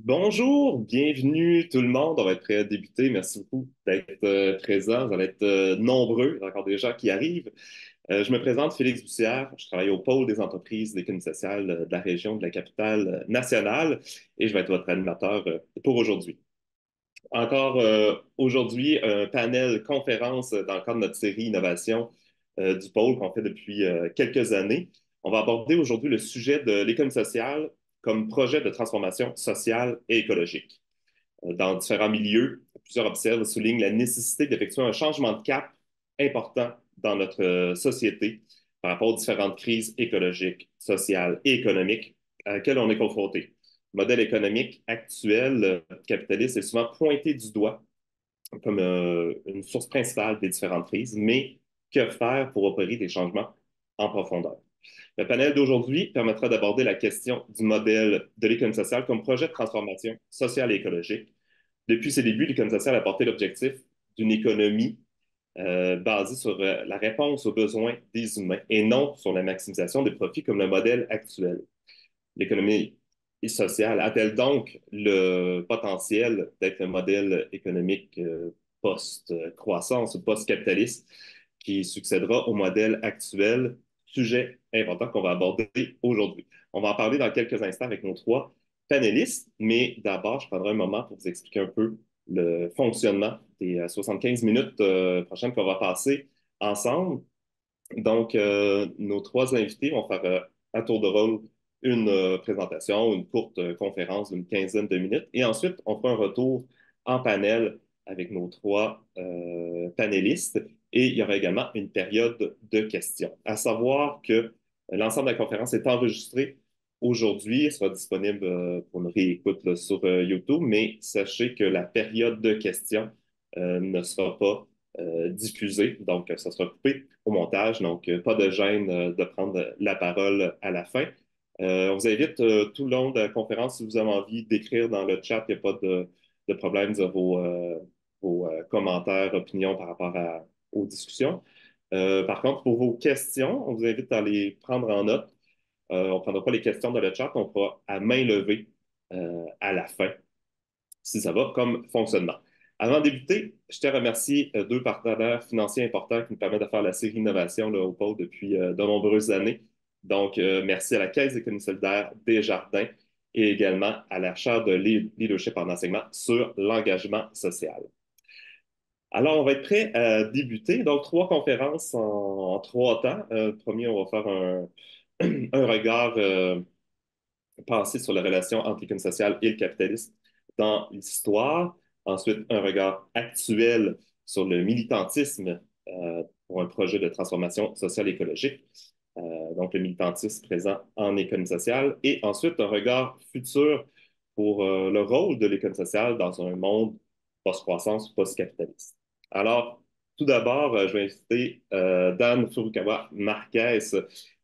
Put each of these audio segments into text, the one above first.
Bonjour, bienvenue tout le monde. On va être prêt à débuter. Merci beaucoup d'être présents. Vous allez être nombreux. Il y a encore des gens qui arrivent. Je me présente Félix Bussière. Je travaille au pôle des entreprises d'économie sociale de la région de la capitale nationale et je vais être votre animateur pour aujourd'hui. Encore aujourd'hui, un panel conférence dans le cadre de notre série Innovation du pôle qu'on fait depuis quelques années. On va aborder aujourd'hui le sujet de l'économie sociale comme projet de transformation sociale et écologique. Dans différents milieux, plusieurs observent et soulignent la nécessité d'effectuer un changement de cap important dans notre société par rapport aux différentes crises écologiques, sociales et économiques auxquelles on est confronté. Le modèle économique actuel capitaliste est souvent pointé du doigt comme une source principale des différentes crises, mais que faire pour opérer des changements en profondeur? Le panel d'aujourd'hui permettra d'aborder la question du modèle de l'économie sociale comme projet de transformation sociale et écologique. Depuis ses débuts, l'économie sociale a porté l'objectif d'une économie basée sur la réponse aux besoins des humains et non sur la maximisation des profits comme le modèle actuel. L'économie sociale a-t-elle donc le potentiel d'être un modèle économique post-croissance ou post-capitaliste qui succédera au modèle actuel? Sujet important qu'on va aborder aujourd'hui. On va en parler dans quelques instants avec nos trois panélistes, mais d'abord, je prendrai un moment pour vous expliquer un peu le fonctionnement des 75 minutes prochaines qu'on va passer ensemble. Donc, nos trois invités vont faire à tour de rôle une présentation, une courte conférence d'une quinzaine de minutes. Et ensuite, on fera un retour en panel avec nos trois panélistes. Et il y aura également une période de questions. À savoir que l'ensemble de la conférence est enregistré aujourd'hui. Elle sera disponible pour une réécoute là, sur YouTube. Mais sachez que la période de questions ne sera pas diffusée. Donc, ça sera coupé au montage. Donc, pas de gêne de prendre la parole à la fin. On vous invite tout le long de la conférence, si vous avez envie d'écrire dans le chat, il n'y a pas de problème de vos commentaires, opinions par rapport aux discussions. Par contre, pour vos questions, on vous invite à les prendre en note. On ne prendra pas les questions dans le chat, on fera à main levée à la fin si ça va comme fonctionnement. Avant de débuter, je tiens à remercier deux partenaires financiers importants qui nous permettent de faire la série Innovation là, au pôle depuis de nombreuses années. Donc, merci à la Caisse d'économie solidaire Desjardins et également à la chaire de leadership en enseignement sur l'engagement social. Alors, on va être prêt à débuter. Donc, trois conférences en trois temps. Premier, on va faire un regard pensée sur la relation entre l'économie sociale et le capitalisme dans l'histoire. Ensuite, un regard actuel sur le militantisme pour un projet de transformation sociale et écologique. Donc, le militantisme présent en économie sociale. Et ensuite, un regard futur pour le rôle de l'économie sociale dans un monde post-croissance, post-capitaliste. Alors, tout d'abord, je vais inviter Dan Furukawa Marquez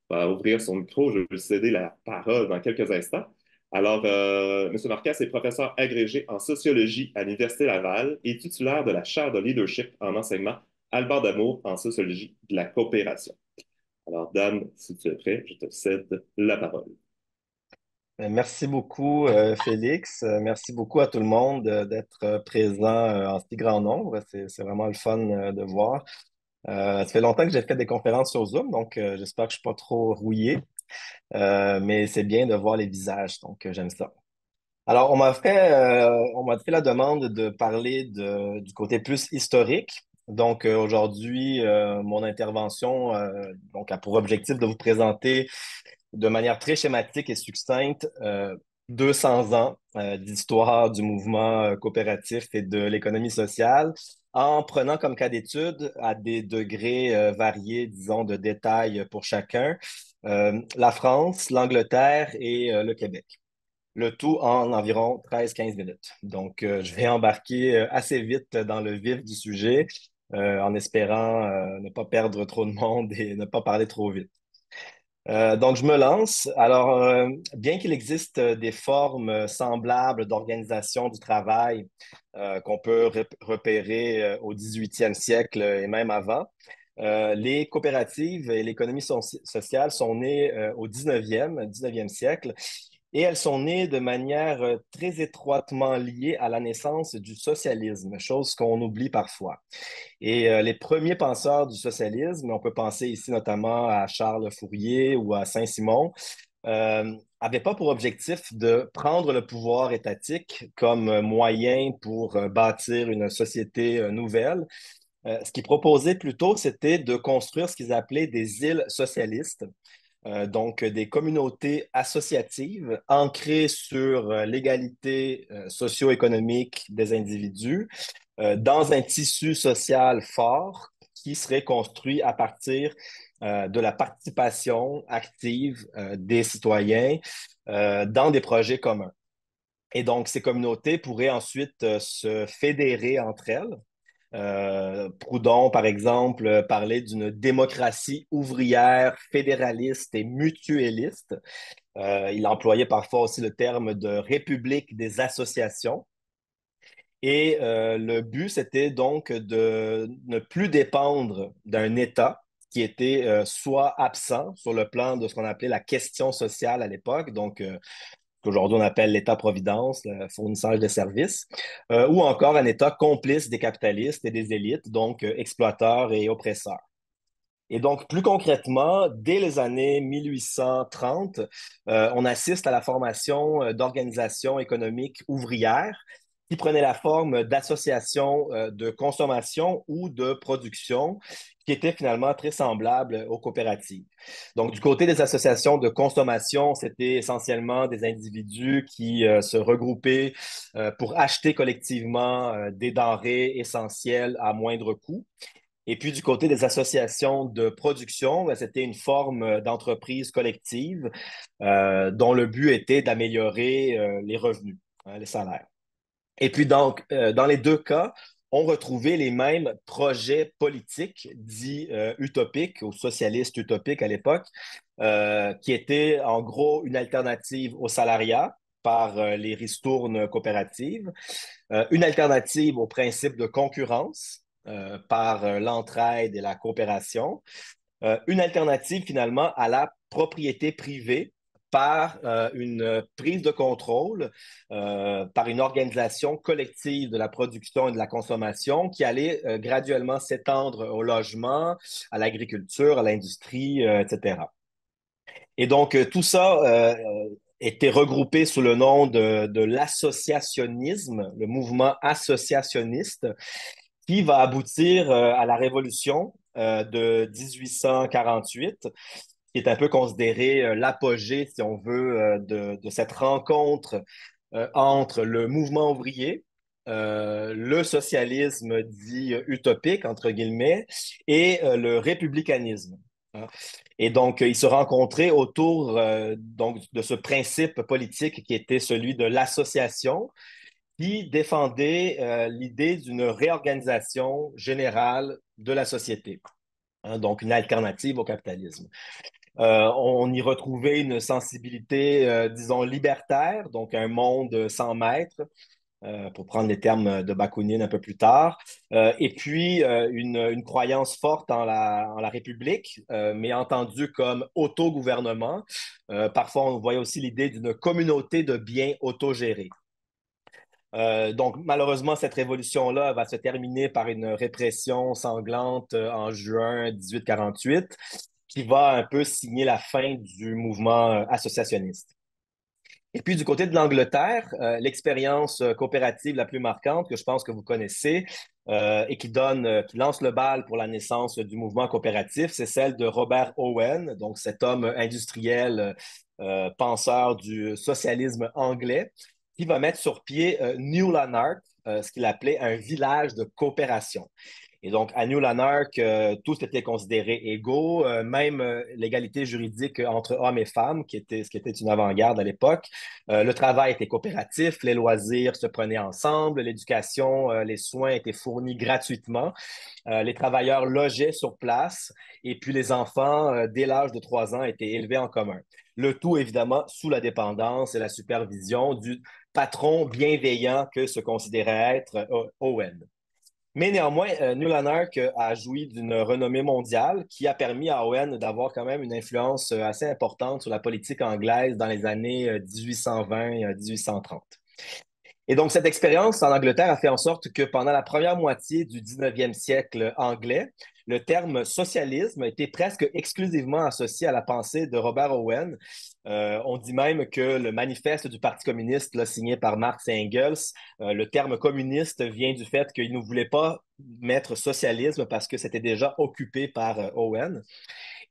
va ouvrir son micro. Je vais lui céder la parole dans quelques instants. Alors, M. Marquez est professeur agrégé en sociologie à l'Université Laval et titulaire de la chaire de leadership en enseignement Albert Damour en sociologie de la coopération. Alors, Dan, si tu es prêt, je te cède la parole. Merci beaucoup, Félix. Merci beaucoup à tout le monde d'être présent en si grand nombre. C'est vraiment le fun de voir. Ça fait longtemps que j'ai fait des conférences sur Zoom, donc j'espère que je ne suis pas trop rouillé. Mais c'est bien de voir les visages, donc j'aime ça. Alors, on m'a fait la demande de parler du côté plus historique. Donc, aujourd'hui, mon intervention donc, a pour objectif de vous présenter de manière très schématique et succincte 200 ans d'histoire du mouvement coopératif et de l'économie sociale en prenant comme cas d'étude à des degrés variés, disons, de détails pour chacun, la France, l'Angleterre et le Québec. Le tout en environ 13-15 minutes. Donc, je vais embarquer assez vite dans le vif du sujet en espérant ne pas perdre trop de monde et ne pas parler trop vite. Donc, je me lance. Alors, bien qu'il existe des formes semblables d'organisation du travail qu'on peut repérer au 18e siècle et même avant, les coopératives et l'économie sociale sont nées au 19e siècle et elles sont nées de manière très étroitement liée à la naissance du socialisme, chose qu'on oublie parfois. Et les premiers penseurs du socialisme, on peut penser ici notamment à Charles Fourier ou à Saint-Simon, n'avaient pas pour objectif de prendre le pouvoir étatique comme moyen pour bâtir une société nouvelle. Ce qu'ils proposaient plutôt, c'était de construire ce qu'ils appelaient des îles socialistes, donc des communautés associatives ancrées sur l'égalité socio-économique des individus dans un tissu social fort qui serait construit à partir de la participation active des citoyens dans des projets communs. Et donc, ces communautés pourraient ensuite se fédérer entre elles. Proudhon, par exemple, parlait d'une démocratie ouvrière, fédéraliste et mutuelliste. Il employait parfois aussi le terme de république des associations. Et le but, c'était donc de ne plus dépendre d'un État qui était soit absent sur le plan de ce qu'on appelait la question sociale à l'époque, donc qu'aujourd'hui on appelle l'État-providence, le fournisseur de services, ou encore un État complice des capitalistes et des élites, donc exploiteurs et oppresseurs. Et donc, plus concrètement, dès les années 1830, on assiste à la formation d'organisations économiques ouvrières qui prenaient la forme d'associations de consommation ou de production qui étaient finalement très semblables aux coopératives. Donc, du côté des associations de consommation, c'était essentiellement des individus qui se regroupaient pour acheter collectivement des denrées essentielles à moindre coût. Et puis, du côté des associations de production, ben, c'était une forme d'entreprise collective dont le but était d'améliorer les revenus, hein, les salaires. Et puis, donc, dans les deux cas, on retrouvait les mêmes projets politiques dits utopiques ou socialistes utopiques à l'époque, qui étaient en gros une alternative au salariat par les ristournes coopératives, une alternative au principe de concurrence par l'entraide et la coopération, une alternative finalement à la propriété privée par une prise de contrôle, par une organisation collective de la production et de la consommation qui allait graduellement s'étendre au logement, à l'agriculture, à l'industrie, etc. Et donc, tout ça était regroupé sous le nom de l'associationnisme, le mouvement associationniste, qui va aboutir à la révolution de 1848, qui est un peu considéré l'apogée, si on veut, de cette rencontre entre le mouvement ouvrier, le socialisme dit utopique, entre guillemets, et le républicanisme, hein. Et donc, ils se rencontraient autour donc, de ce principe politique qui était celui de l'association, qui défendait l'idée d'une réorganisation générale de la société, hein, donc une alternative au capitalisme. On y retrouvait une sensibilité, disons, libertaire, donc un monde sans maître, pour prendre les termes de Bakounine un peu plus tard, et puis une croyance forte en la République, mais entendue comme autogouvernement. Parfois, on voyait aussi l'idée d'une communauté de biens autogérés. Donc, malheureusement, cette révolution-là va se terminer par une répression sanglante en juin 1848, qui va un peu signer la fin du mouvement associationniste. Et puis, du côté de l'Angleterre, l'expérience coopérative la plus marquante que je pense que vous connaissez et qui lance le bal pour la naissance du mouvement coopératif, c'est celle de Robert Owen, donc cet homme industriel, penseur du socialisme anglais, qui va mettre sur pied New Lanark, ce qu'il appelait un village de coopération. Et donc, à New Lanark, tous étaient considérés égaux, même l'égalité juridique entre hommes et femmes, ce qui était une avant-garde à l'époque. Le travail était coopératif, les loisirs se prenaient ensemble, l'éducation, les soins étaient fournis gratuitement, les travailleurs logeaient sur place, et puis les enfants, dès l'âge de 3 ans, étaient élevés en commun. Le tout, évidemment, sous la dépendance et la supervision du patron bienveillant que se considérait être Owen. Mais néanmoins, Nulanark a joui d'une renommée mondiale qui a permis à Owen d'avoir quand même une influence assez importante sur la politique anglaise dans les années 1820-1830. Et donc, cette expérience en Angleterre a fait en sorte que pendant la première moitié du 19e siècle anglais, le terme socialisme était presque exclusivement associé à la pensée de Robert Owen. On dit même que le manifeste du Parti communiste, là, signé par Marx et Engels, le terme communiste vient du fait qu'il ne voulait pas mettre socialisme parce que c'était déjà occupé par Owen.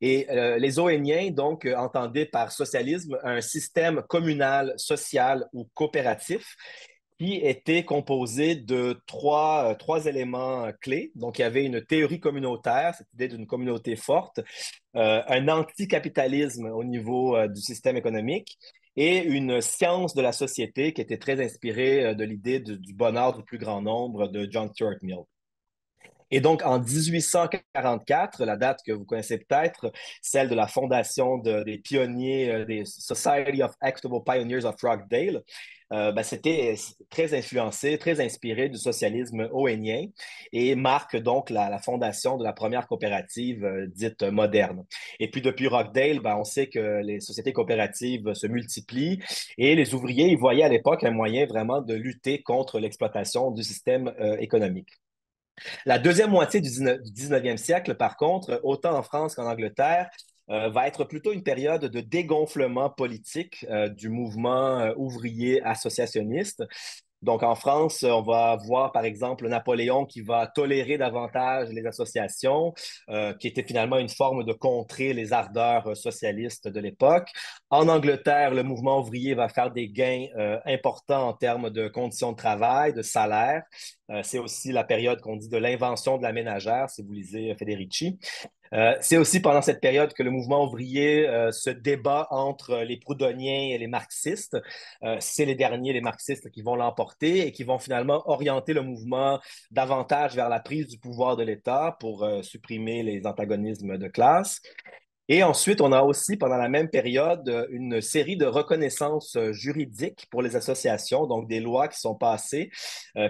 Et les Oweniens, donc, entendaient par socialisme un système communal, social ou coopératif qui était composé de trois éléments clés. Donc, il y avait une théorie communautaire, cette idée d'une communauté forte, un anticapitalisme au niveau du système économique et une science de la société qui était très inspirée de l'idée du bonheur du plus grand nombre de John Stuart Mill. Et donc, en 1844, la date que vous connaissez peut-être, celle de la fondation des pionniers des Society of Equitable Pioneers of Rockdale, ben, c'était très influencé, très inspiré du socialisme owenien et marque donc la fondation de la première coopérative dite moderne. Et puis depuis Rockdale, ben, on sait que les sociétés coopératives se multiplient et les ouvriers ils voyaient à l'époque un moyen vraiment de lutter contre l'exploitation du système économique. La deuxième moitié du 19e siècle, par contre, autant en France qu'en Angleterre, va être plutôt une période de dégonflement politique du mouvement ouvrier associationniste. Donc, en France, on va voir, par exemple, Napoléon qui va tolérer davantage les associations, qui était finalement une forme de contrer les ardeurs socialistes de l'époque. En Angleterre, le mouvement ouvrier va faire des gains importants en termes de conditions de travail, de salaire. C'est aussi la période qu'on dit de l'invention de la ménagère, si vous lisez Federici. C'est aussi pendant cette période que le mouvement ouvrier se débat entre les proudhoniens et les marxistes. C'est les derniers, les marxistes, qui vont l'emporter et qui vont finalement orienter le mouvement davantage vers la prise du pouvoir de l'État pour supprimer les antagonismes de classe. Et ensuite, on a aussi, pendant la même période, une série de reconnaissances juridiques pour les associations, donc des lois qui sont passées,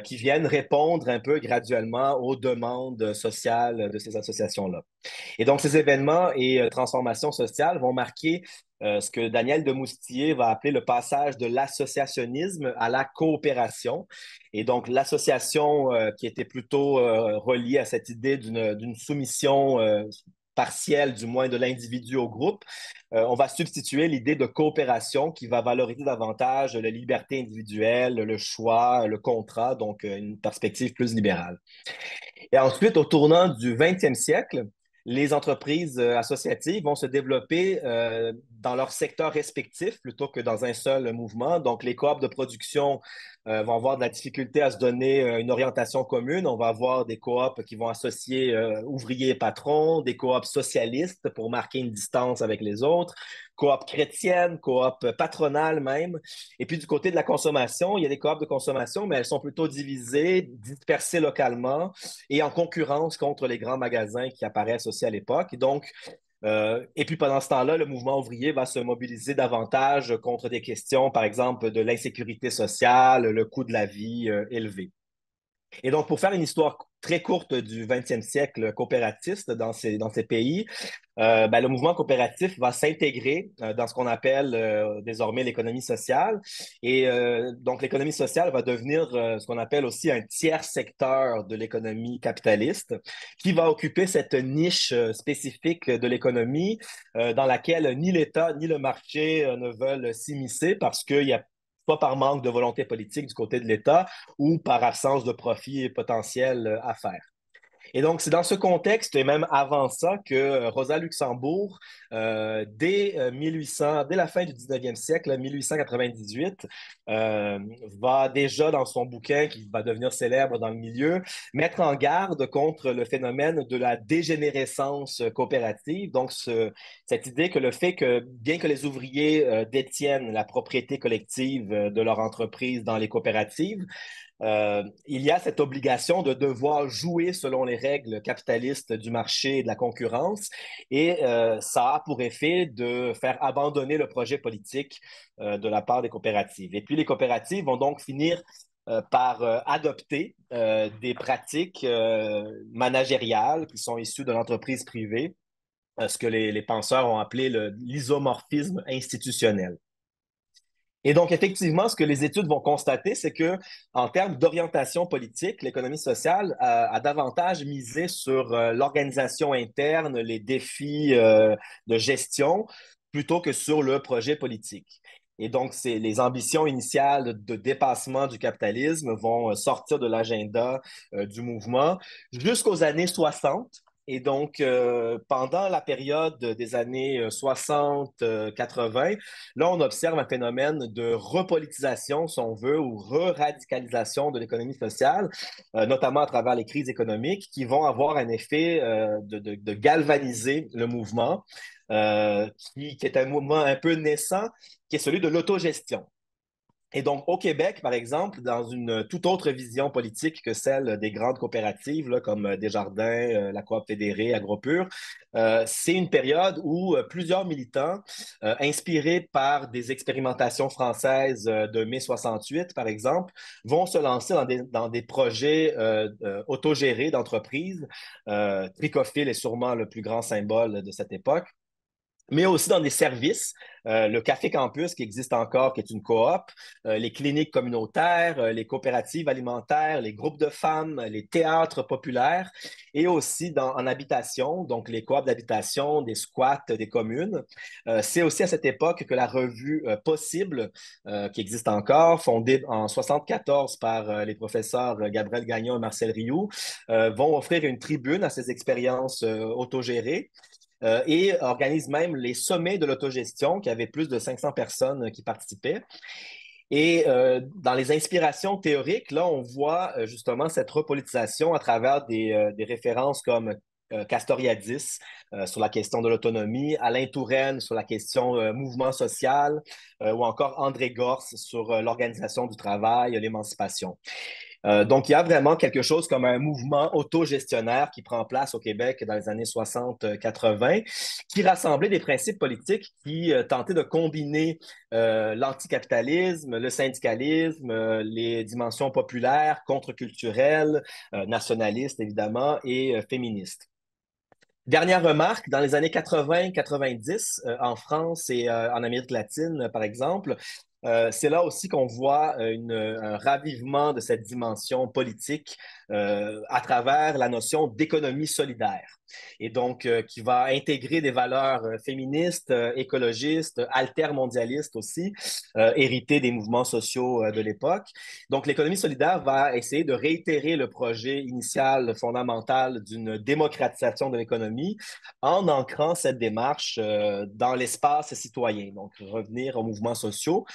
qui viennent répondre un peu graduellement aux demandes sociales de ces associations-là. Et donc, ces événements et transformations sociales vont marquer ce que Daniel de Moustier va appeler le passage de l'associationnisme à la coopération. Et donc, l'association qui était plutôt reliée à cette idée d'une soumission partielle, du moins de l'individu au groupe, on va substituer l'idée de coopération qui va valoriser davantage la liberté individuelle, le choix, le contrat, donc une perspective plus libérale. Et ensuite, au tournant du 20e siècle, les entreprises associatives vont se développer dans leur secteur respectif plutôt que dans un seul mouvement. Donc, les coops de production vont avoir de la difficulté à se donner une orientation commune. On va avoir des coops qui vont associer ouvriers et patrons, des coops socialistes pour marquer une distance avec les autres, coop chrétiennes, coop patronales même. Et puis, du côté de la consommation, il y a des coops de consommation, mais elles sont plutôt divisées, dispersées localement et en concurrence contre les grands magasins qui apparaissent aussi à l'époque. Donc, et puis pendant ce temps-là, le mouvement ouvrier va se mobiliser davantage contre des questions, par exemple, de l'insécurité sociale, le coût de la vie élevé. Et donc, pour faire une histoire très courte du 20e siècle coopératiste dans ces pays, ben, le mouvement coopératif va s'intégrer dans ce qu'on appelle désormais l'économie sociale. Et donc, l'économie sociale va devenir ce qu'on appelle aussi un tiers secteur de l'économie capitaliste, qui va occuper cette niche spécifique de l'économie dans laquelle ni l'État ni le marché ne veulent s'immiscer parce qu'il y a soit par manque de volonté politique du côté de l'État ou par absence de profit potentiel à faire. Et donc, c'est dans ce contexte, et même avant ça, que Rosa Luxembourg, dès la fin du 19e siècle, 1898, euh, va déjà, dans son bouquin, qui va devenir célèbre dans le milieu, mettre en garde contre le phénomène de la dégénérescence coopérative. Donc, cette idée que le fait que, bien que les ouvriers détiennent la propriété collective de leur entreprise dans les coopératives, il y a cette obligation de devoir jouer selon les règles capitalistes du marché et de la concurrence, et ça a pour effet de faire abandonner le projet politique de la part des coopératives. Et puis les coopératives vont donc finir par adopter des pratiques managériales qui sont issues de l'entreprise privée, ce que les penseurs ont appelé l'isomorphisme institutionnel. Et donc, effectivement, ce que les études vont constater, c'est que, en termes d'orientation politique, l'économie sociale a davantage misé sur l'organisation interne, les défis de gestion, plutôt que sur le projet politique. Et donc, c'est les ambitions initiales de dépassement du capitalisme vont sortir de l'agenda du mouvement jusqu'aux années 60. Et donc, pendant la période des années 60-80, là, on observe un phénomène de repolitisation, si on veut, ou re-radicalisation de l'économie sociale, notamment à travers les crises économiques, qui vont avoir un effet de galvaniser le mouvement, qui est un mouvement un peu naissant, qui est celui de l'autogestion. Et donc, au Québec, par exemple, dans une toute autre vision politique que celle des grandes coopératives, là, comme Desjardins, la Coop fédérée, AgroPure, c'est une période où plusieurs militants, inspirés par des expérimentations françaises de mai 68, par exemple, vont se lancer dans des projets autogérés d'entreprises. Tricophile est sûrement le plus grand symbole de cette époque, mais aussi dans des services, le Café Campus qui existe encore, qui est une coop, les cliniques communautaires, les coopératives alimentaires, les groupes de femmes, les théâtres populaires, et aussi en habitation, donc les coops d'habitation, des squats, des communes. C'est aussi à cette époque que la revue Possible, qui existe encore, fondée en 74 par les professeurs Gabriel Gagnon et Marcel Rioux, vont offrir une tribune à ces expériences autogérées et organise même les sommets de l'autogestion, qui avaient plus de 500 personnes qui participaient. Et dans les inspirations théoriques, là, on voit justement cette repolitisation à travers des références comme Castoriadis sur la question de l'autonomie, Alain Touraine sur la question mouvement social, ou encore André Gorce sur l'organisation du travail, l'émancipation. Donc, il y a vraiment quelque chose comme un mouvement autogestionnaire qui prend place au Québec dans les années 60-80, qui rassemblait des principes politiques qui tentaient de combiner l'anticapitalisme, le syndicalisme, les dimensions populaires, contre-culturelles, nationalistes évidemment, et féministes. Dernière remarque, dans les années 80-90, en France et en Amérique latine, par exemple, c'est là aussi qu'on voit un ravivement de cette dimension politique à travers la notion d'économie solidaire. Et donc, qui va intégrer des valeurs féministes, écologistes, altermondialistes aussi, héritées des mouvements sociaux de l'époque. Donc, l'économie solidaire va essayer de réitérer le projet initial fondamental d'une démocratisation de l'économie en ancrant cette démarche dans l'espace citoyen. Donc, revenir aux mouvements sociaux.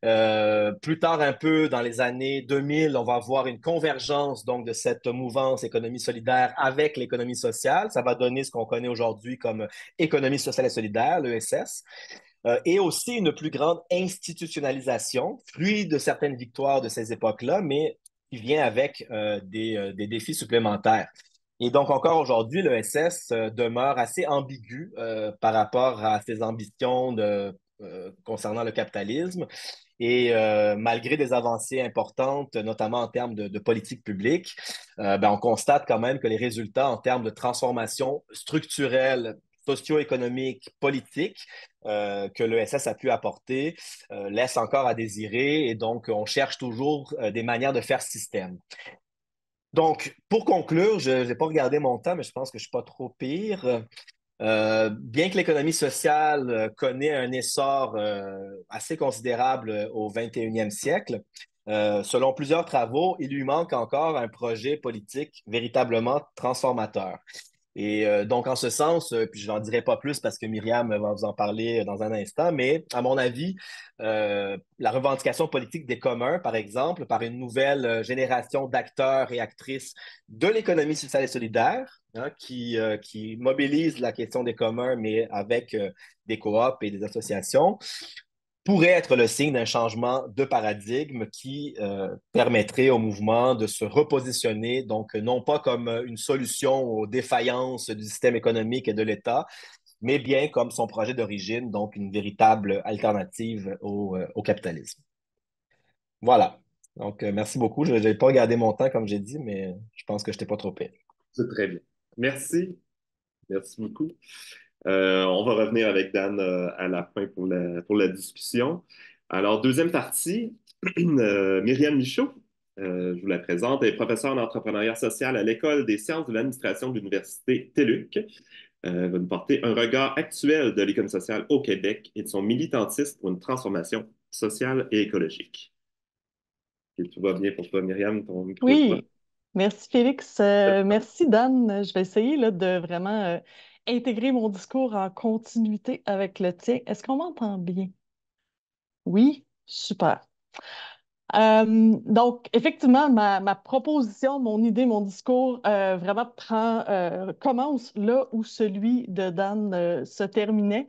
Plus tard, un peu dans les années 2000, on va avoir une convergence donc de cette mouvance économie solidaire avec l'économie sociale. Ça va donner ce qu'on connaît aujourd'hui comme économie sociale et solidaire, l'ESS. Et aussi une plus grande institutionnalisation, fruit de certaines victoires de ces époques-là, mais qui vient avec des défis supplémentaires. Et donc, encore aujourd'hui, l'ESS demeure assez ambigu par rapport à ses ambitions concernant le capitalisme. Et malgré des avancées importantes, notamment en termes de politique publique, on constate quand même que les résultats en termes de transformation structurelle, socio-économique, politique que l'ESS a pu apporter laissent encore à désirer. Et donc, on cherche toujours des manières de faire système. Donc, pour conclure, je n'ai pas regardé mon temps, mais je pense que je ne suis pas trop pire. Bien que l'économie sociale connaît un essor assez considérable au 21e siècle, selon plusieurs travaux, il lui manque encore un projet politique véritablement transformateur. Et donc, en ce sens, puis je n'en dirai pas plus parce que Myriam va vous en parler dans un instant, mais à mon avis, la revendication politique des communs, par exemple, par une nouvelle génération d'acteurs et actrices de l'économie sociale et solidaire, hein, qui mobilise la question des communs, mais avec des coops et des associations, pourrait être le signe d'un changement de paradigme qui permettrait au mouvement de se repositionner, donc non pas comme une solution aux défaillances du système économique et de l'État, mais bien comme son projet d'origine, donc une véritable alternative au capitalisme. Voilà. Donc, merci beaucoup. Je n'ai pas regardé mon temps, comme j'ai dit, mais je pense que je t'ai pas trop pire. C'est très bien. Merci. Merci beaucoup. On va revenir avec Dan à la fin pour la discussion. Alors, deuxième partie, Myriam Michaud, je vous la présente, elle est professeure d'entrepreneuriat social à l'École des sciences de l'administration de l'Université TELUC. Elle va nous porter un regard actuel de l'économie sociale au Québec et de son militantisme pour une transformation sociale et écologique. Et tout va bien pour toi, Myriam, ton micro est ouvert. Oui, Merci Félix. Merci Dan. Je vais essayer là, de vraiment intégrer mon discours en continuité avec le tien. Est-ce qu'on m'entend bien? Oui, super. Donc, effectivement, ma proposition, mon idée, mon discours vraiment commence là où celui de Dan se terminait.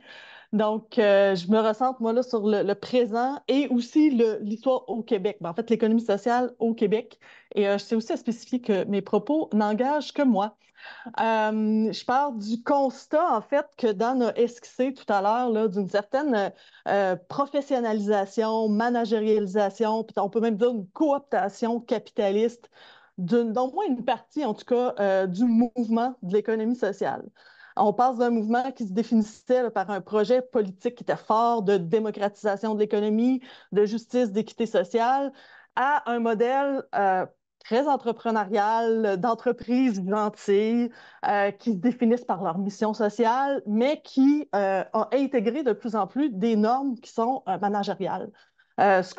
Donc, je me recentre, moi, là, sur le présent et aussi l'histoire au Québec. Ben, en fait, l'économie sociale au Québec. Et je tiens aussi à spécifier que mes propos n'engagent que moi. Je pars du constat, en fait, que Dan a esquissé tout à l'heure, là, d'une certaine professionnalisation, managérialisation, puis on peut même dire une cooptation capitaliste d'au moins une partie, en tout cas, du mouvement de l'économie sociale. On passe d'un mouvement qui se définissait là, par un projet politique qui était fort de démocratisation de l'économie, de justice, d'équité sociale, à un modèle très entrepreneurial, d'entreprises gentilles, qui se définissent par leur mission sociale, mais qui ont intégré de plus en plus des normes qui sont managériales. Ce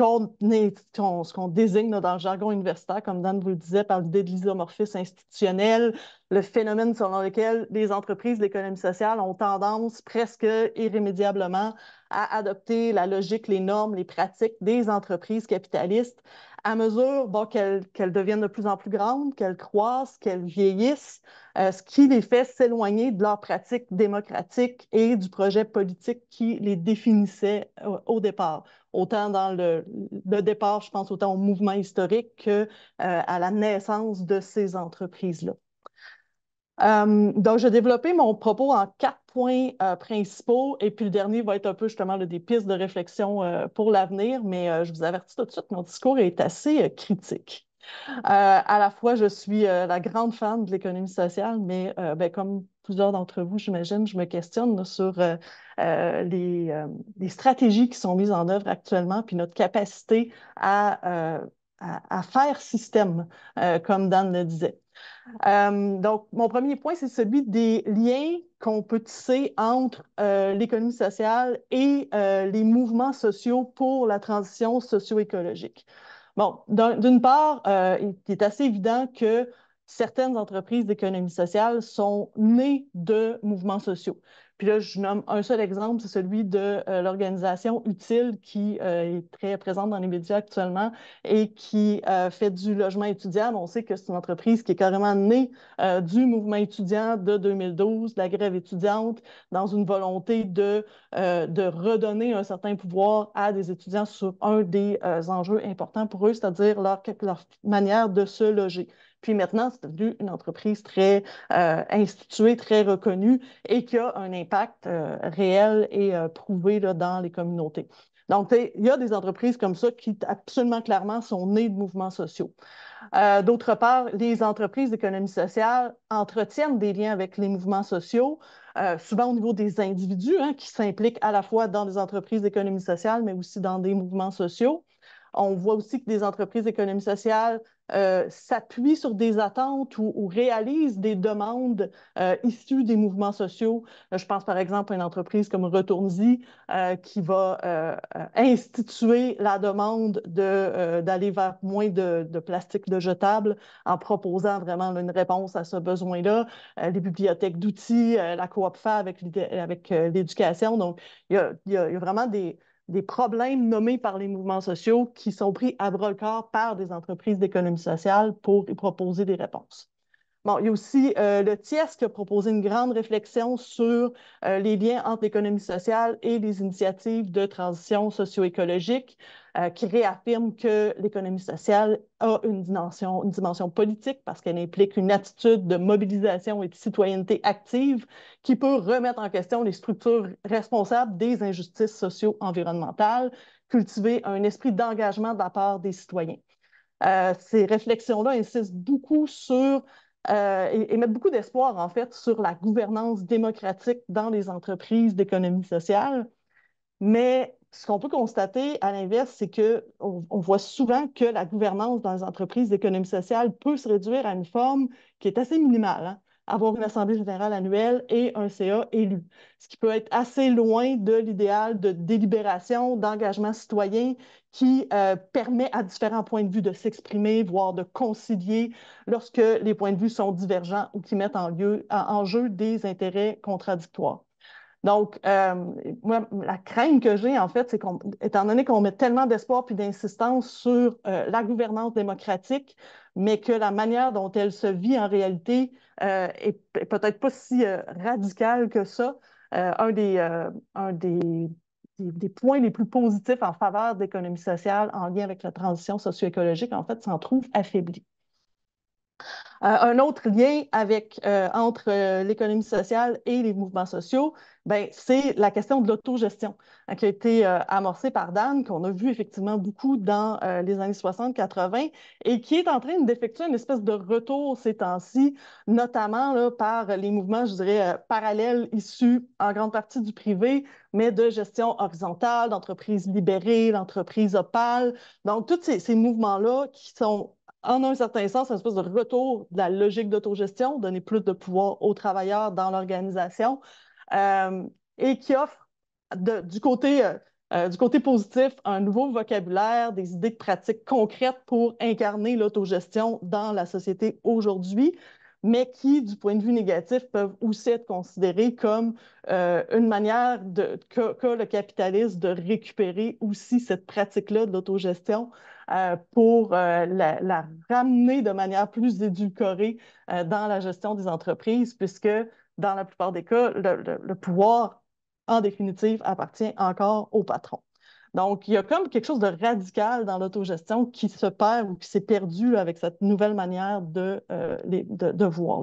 qu'on désigne là, dans le jargon universitaire, comme Dan vous le disait, par l'idée de l'isomorphisme institutionnel, le phénomène selon lequel les entreprises de l'économie sociale ont tendance presque irrémédiablement à adopter la logique, les normes, les pratiques des entreprises capitalistes à mesure bon, qu'elles deviennent de plus en plus grandes, qu'elles croissent, qu'elles vieillissent, ce qui les fait s'éloigner de leurs pratiques démocratiques et du projet politique qui les définissait au départ. Autant dans le départ, je pense autant au mouvement historique que à la naissance de ces entreprises-là. Donc, j'ai développé mon propos en 4 points principaux et puis le dernier va être un peu justement là, des pistes de réflexion pour l'avenir, mais je vous avertis tout de suite, mon discours est assez critique. À la fois, je suis la grande fan de l'économie sociale, mais ben, comme plusieurs d'entre vous, j'imagine, je me questionne là, sur les stratégies qui sont mises en œuvre actuellement, puis notre capacité à faire système, comme Dan le disait. Donc, mon premier point, c'est celui des liens qu'on peut tisser entre l'économie sociale et les mouvements sociaux pour la transition socio-écologique. Bon, d'une part, il est assez évident que certaines entreprises d'économie sociale sont nées de mouvements sociaux. Puis là, je nomme un seul exemple, c'est celui de l'organisation Utile qui est très présente dans les médias actuellement et qui fait du logement étudiant. On sait que c'est une entreprise qui est carrément née du mouvement étudiant de 2012, de la grève étudiante, dans une volonté de redonner un certain pouvoir à des étudiants sur un des enjeux importants pour eux, c'est-à-dire leur manière de se loger. Puis maintenant, c'est devenu une entreprise très instituée, très reconnue et qui a un impact réel et prouvé là, dans les communautés. Donc, il y a des entreprises comme ça qui absolument clairement sont nées de mouvements sociaux. D'autre part, les entreprises d'économie sociale entretiennent des liens avec les mouvements sociaux, souvent au niveau des individus hein, qui s'impliquent à la fois dans des entreprises d'économie sociale, mais aussi dans des mouvements sociaux. On voit aussi que des entreprises d'économie sociale s'appuient sur des attentes ou réalisent des demandes issues des mouvements sociaux. Je pense par exemple à une entreprise comme Retourne-y qui va instituer la demande d'aller vers moins de plastique de jetable en proposant vraiment là, une réponse à ce besoin-là. Les bibliothèques d'outils, la coop FA avec l'éducation. Donc, il y a vraiment des problèmes nommés par les mouvements sociaux qui sont pris à bras-le-corps par des entreprises d'économie sociale pour y proposer des réponses. Bon, il y a aussi le TIES qui a proposé une grande réflexion sur les liens entre l'économie sociale et les initiatives de transition socio-écologique qui réaffirme que l'économie sociale a une dimension politique parce qu'elle implique une attitude de mobilisation et de citoyenneté active qui peut remettre en question les structures responsables des injustices socio-environnementales, cultiver un esprit d'engagement de la part des citoyens. ces réflexions-là insistent beaucoup sur et mettent beaucoup d'espoir, en fait, sur la gouvernance démocratique dans les entreprises d'économie sociale. Mais ce qu'on peut constater, à l'inverse, c'est qu'on voit souvent que la gouvernance dans les entreprises d'économie sociale peut se réduire à une forme qui est assez minimale, hein. Avoir une assemblée générale annuelle et un CA élu, ce qui peut être assez loin de l'idéal de délibération, d'engagement citoyen qui permet à différents points de vue de s'exprimer, voire de concilier lorsque les points de vue sont divergents ou qui mettent en jeu des intérêts contradictoires. Donc, moi, la crainte que j'ai, en fait, c'est étant donné qu'on met tellement d'espoir puis d'insistance sur la gouvernance démocratique, mais que la manière dont elle se vit en réalité est peut-être pas si radicale que ça, un des points les plus positifs en faveur d'économie sociale en lien avec la transition socio-écologique, en fait, s'en trouve affaibli. Un autre lien entre l'économie sociale et les mouvements sociaux, ben, c'est la question de l'autogestion qui a été amorcée par Dan, qu'on a vu effectivement beaucoup dans les années 60-80 et qui est en train d'effectuer une espèce de retour ces temps-ci, notamment là, par les mouvements, je dirais, parallèles issus en grande partie du privé, mais de gestion horizontale, d'entreprises libérées, d'entreprises opales. Donc, tous ces mouvements-là qui sont en un certain sens, une espèce de retour de la logique d'autogestion, donner plus de pouvoir aux travailleurs dans l'organisation, euh, et qui offre du côté positif un nouveau vocabulaire, des idées de pratiques concrètes pour incarner l'autogestion dans la société aujourd'hui, mais qui, du point de vue négatif, peuvent aussi être considérées comme une manière qu'a le capitalisme de récupérer aussi cette pratique-là de l'autogestion pour la ramener de manière plus édulcorée dans la gestion des entreprises, puisque dans la plupart des cas, le pouvoir, en définitive, appartient encore au patron. Donc, il y a comme quelque chose de radical dans l'autogestion qui se perd ou qui s'est perdu là, avec cette nouvelle manière de voir.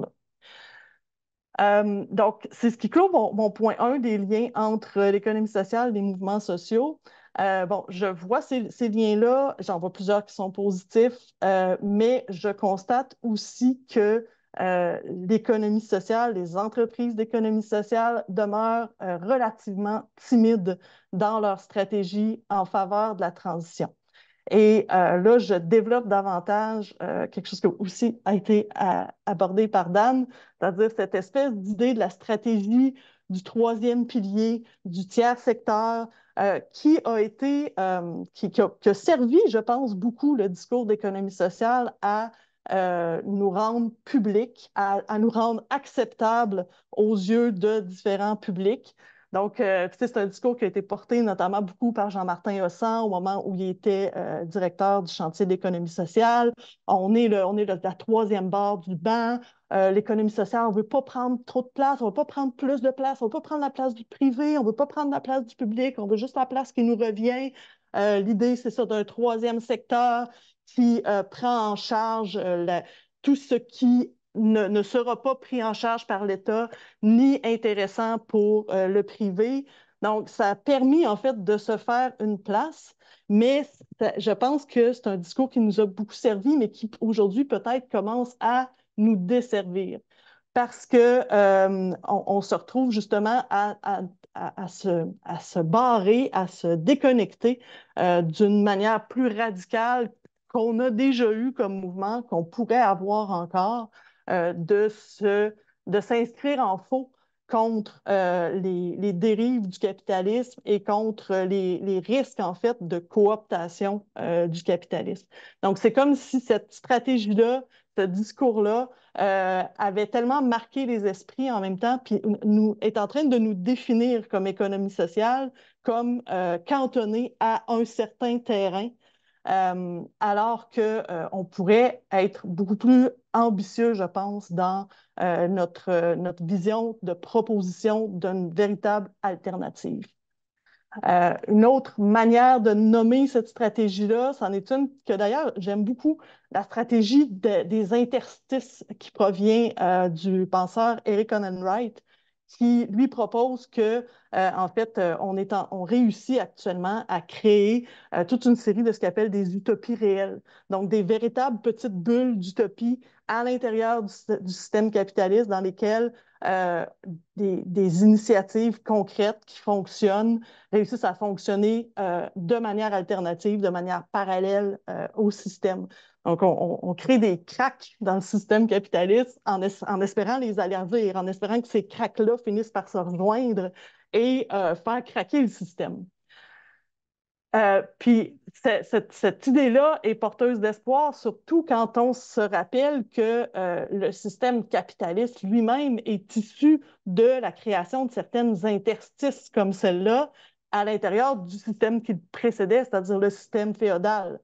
Là. Donc, c'est ce qui clôt mon point 1 des liens entre l'économie sociale et les mouvements sociaux. Bon, je vois ces liens-là, j'en vois plusieurs qui sont positifs, mais je constate aussi que l'économie sociale, les entreprises d'économie sociale demeurent relativement timides dans leur stratégie en faveur de la transition. Et là, je développe davantage quelque chose qui aussi a été abordé par Dan, c'est-à-dire cette espèce d'idée de la stratégie du troisième pilier, du tiers secteur, qui a servi, je pense, beaucoup le discours d'économie sociale à nous rendre publics, à nous rendre acceptables aux yeux de différents publics. Donc, c'est un discours qui a été porté notamment beaucoup par Jean-Martin Hossan au moment où il était directeur du chantier d'économie sociale. On est la troisième barre du banc. L'économie sociale, on ne veut pas prendre trop de place, on ne veut pas prendre plus de place, on ne veut pas prendre la place du privé, on ne veut pas prendre la place du public, on veut juste la place qui nous revient. L'idée, c'est ça, d'un troisième secteur qui prend en charge tout ce qui ne sera pas pris en charge par l'État ni intéressant pour le privé. Donc, ça a permis en fait de se faire une place, mais je pense que c'est un discours qui nous a beaucoup servi, mais qui aujourd'hui peut-être commence à nous desservir parce qu'on se retrouve justement à se barrer, à se déconnecter d'une manière plus radicale qu'on a déjà eu comme mouvement, qu'on pourrait avoir encore, de s'inscrire en faux contre les dérives du capitalisme et contre les risques, en fait, de cooptation du capitalisme. Donc, c'est comme si cette stratégie-là, ce discours-là, avait tellement marqué les esprits en même temps, puis est en train de nous définir comme économie sociale, comme cantonné à un certain terrain, alors qu'on pourrait être beaucoup plus ambitieux, je pense, dans notre vision de proposition d'une véritable alternative. Une autre manière de nommer cette stratégie-là, c'en est une que d'ailleurs j'aime beaucoup, la stratégie des interstices qui provient du penseur Eric Olin Wright, qui lui propose que, en fait, on réussit actuellement à créer toute une série de ce qu'on appelle des utopies réelles. Donc, des véritables petites bulles d'utopie à l'intérieur du système capitaliste dans lesquelles des initiatives concrètes qui fonctionnent réussissent à fonctionner de manière alternative, de manière parallèle au système. Donc, on crée des cracks dans le système capitaliste en espérant les alerter, en espérant que ces cracks-là finissent par se rejoindre et faire craquer le système. Puis cette idée-là est porteuse d'espoir, surtout quand on se rappelle que le système capitaliste lui-même est issu de la création de certaines interstices comme celle-là à l'intérieur du système qui le précédait, c'est-à-dire le système féodal.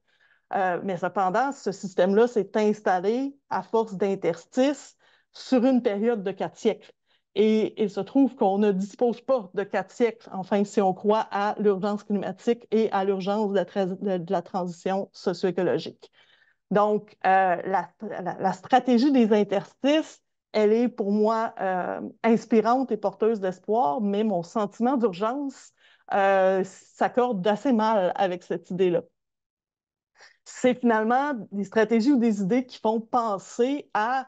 Mais cependant, ce système-là s'est installé à force d'interstices sur une période de 4 siècles. Et il se trouve qu'on ne dispose pas de 4 siècles, enfin, si on croit à l'urgence climatique et à l'urgence de la transition socio-écologique. Donc, la stratégie des interstices, elle est pour moi inspirante et porteuse d'espoir, mais mon sentiment d'urgence s'accorde assez mal avec cette idée-là. C'est finalement des stratégies ou des idées qui font penser à,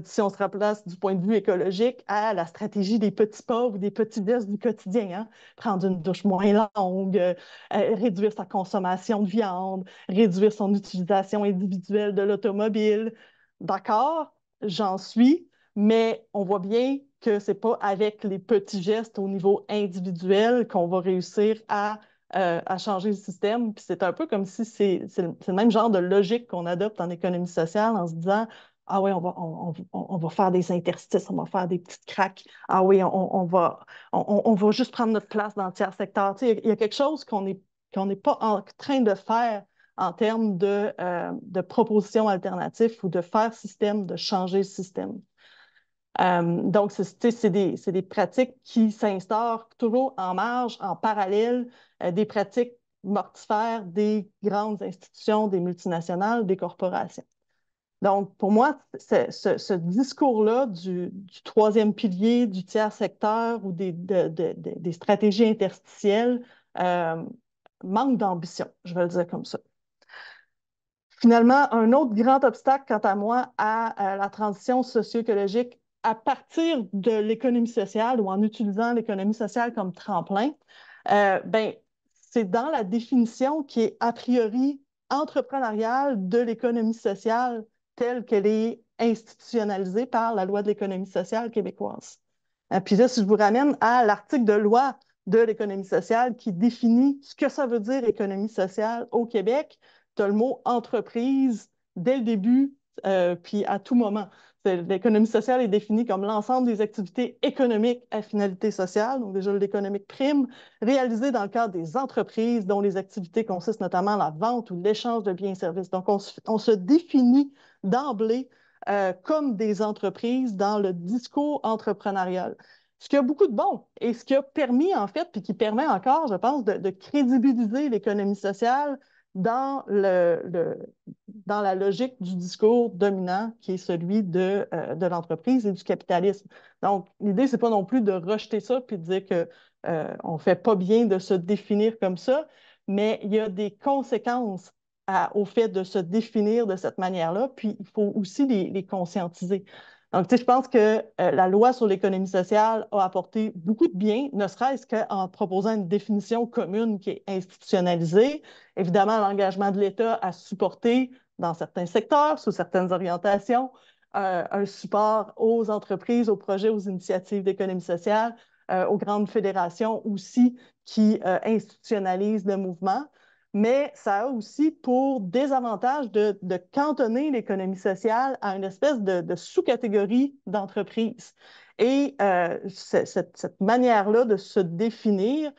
si on se replace du point de vue écologique, à la stratégie des petits pas ou des petits gestes du quotidien. Hein? Prendre une douche moins longue, réduire sa consommation de viande, réduire son utilisation individuelle de l'automobile. D'accord, j'en suis, mais on voit bien que ce n'est pas avec les petits gestes au niveau individuel qu'on va réussir à changer le système. Puis c'est un peu comme si c'est le même genre de logique qu'on adopte en économie sociale en se disant, ah oui, on va faire des interstices, on va faire des petites craques. Ah oui, on va juste prendre notre place dans le tiers secteur. Tu sais, il y a quelque chose qu'on n'est pas en train de faire en termes de propositions alternatives ou de faire système, de changer le système. Donc, c'est des pratiques qui s'instaurent toujours en marge, en parallèle, des pratiques mortifères des grandes institutions, des multinationales, des corporations. Donc, pour moi, ce discours-là du troisième pilier, du tiers secteur ou des stratégies interstitielles euh, manque d'ambition, je vais le dire comme ça. Finalement, un autre grand obstacle, quant à moi, à la transition socio-écologique à partir de l'économie sociale ou en utilisant l'économie sociale comme tremplin, ben, c'est dans la définition qui est a priori entrepreneuriale de l'économie sociale telle qu'elle est institutionnalisée par la loi de l'économie sociale québécoise. Puis là, si je vous ramène à l'article de loi de l'économie sociale qui définit ce que ça veut dire économie sociale au Québec, tu as le mot entreprise dès le début, puis à tout moment. L'économie sociale est définie comme l'ensemble des activités économiques à finalité sociale, donc déjà l'économique prime, réalisées dans le cadre des entreprises dont les activités consistent notamment à la vente ou l'échange de biens et services. Donc, on se définit d'emblée comme des entreprises dans le discours entrepreneurial. Ce qui a beaucoup de bon et ce qui a permis, en fait, puis qui permet encore, je pense, de crédibiliser l'économie sociale dans dans la logique du discours dominant qui est celui de l'entreprise et du capitalisme. Donc, l'idée, c'est pas non plus de rejeter ça puis de dire que on fait pas bien de se définir comme ça, mais il y a des conséquences au fait de se définir de cette manière-là, puis il faut aussi les conscientiser. Donc, tu sais, je pense que la loi sur l'économie sociale a apporté beaucoup de bien, ne serait-ce qu'en proposant une définition commune qui est institutionnalisée. Évidemment, l'engagement de l'État à supporter, dans certains secteurs, sous certaines orientations, un support aux entreprises, aux projets, aux initiatives d'économie sociale, aux grandes fédérations aussi qui institutionnalisent le mouvement. Mais ça a aussi pour désavantage de cantonner l'économie sociale à une espèce de sous-catégorie d'entreprise. Et cette manière-là de se définir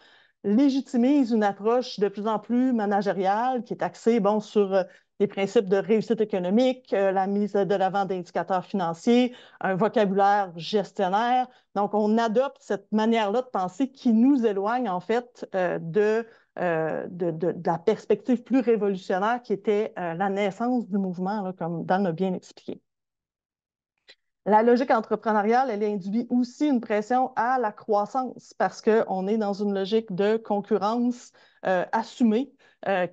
légitimise une approche de plus en plus managériale qui est axée bon, sur les principes de réussite économique, la mise de l'avant d'indicateurs financiers, un vocabulaire gestionnaire. Donc, on adopte cette manière-là de penser qui nous éloigne en fait de la perspective plus révolutionnaire qui était la naissance du mouvement, là, comme Dan l'a bien expliqué. La logique entrepreneuriale, elle induit aussi une pression à la croissance parce qu'on est dans une logique de concurrence assumée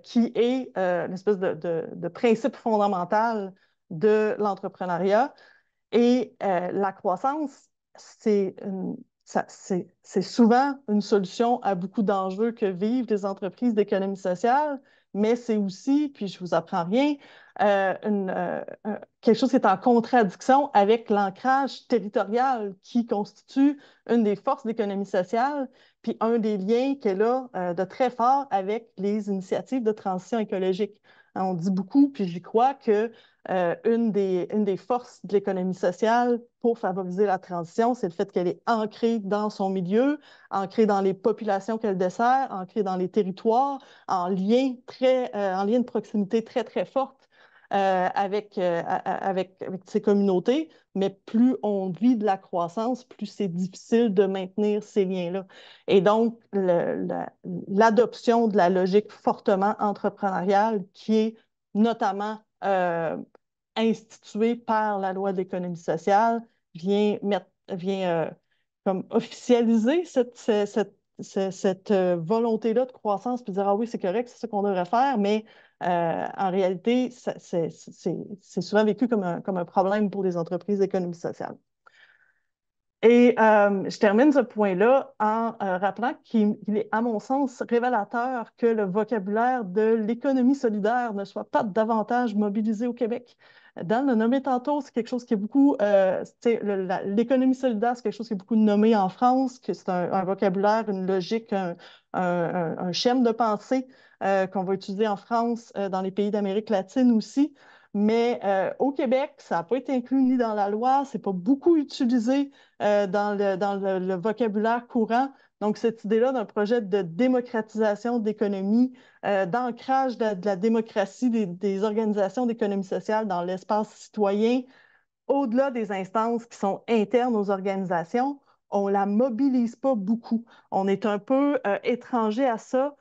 qui est une espèce de principe fondamental de l'entrepreneuriat. Et la croissance, c'est c'est souvent une solution à beaucoup d'enjeux que vivent les entreprises d'économie sociale, mais c'est aussi, puis je vous apprends rien, quelque chose qui est en contradiction avec l'ancrage territorial qui constitue une des forces d'économie sociale, puis un des liens qu'elle a de très fort avec les initiatives de transition écologique. On dit beaucoup, puis j'y crois, que une des forces de l'économie sociale pour favoriser la transition, c'est le fait qu'elle est ancrée dans son milieu, ancrée dans les populations qu'elle dessert, ancrée dans les territoires, en lien de proximité très, très forte avec ces communautés. Mais plus on vit de la croissance, plus c'est difficile de maintenir ces liens-là. Et donc, l'adoption de la logique fortement entrepreneuriale qui est notamment instituée par la loi de l'économie sociale vient comme officialiser cette volonté-là de croissance, puis dire, ah oui, c'est correct, c'est ça qu'on devrait faire, mais en réalité, c'est souvent vécu comme un problème pour les entreprises d'économie sociale. Et je termine ce point-là en rappelant qu'il est, à mon sens, révélateur que le vocabulaire de l'économie solidaire ne soit pas davantage mobilisé au Québec. Dan l'a nommé tantôt, c'est quelque chose qui est beaucoup, l'économie solidaire, c'est quelque chose qui est beaucoup nommé en France, que c'est un vocabulaire, une logique, un schème de pensée qu'on va utiliser en France, dans les pays d'Amérique latine aussi. Mais au Québec, ça n'a pas été inclus ni dans la loi, c'est pas beaucoup utilisé dans le vocabulaire courant. Donc, cette idée-là d'un projet de démocratisation de l'économie, d'ancrage de la démocratie des organisations d'économie sociale dans l'espace citoyen, au-delà des instances qui sont internes aux organisations, on ne la mobilise pas beaucoup. On est un peu étranger à ça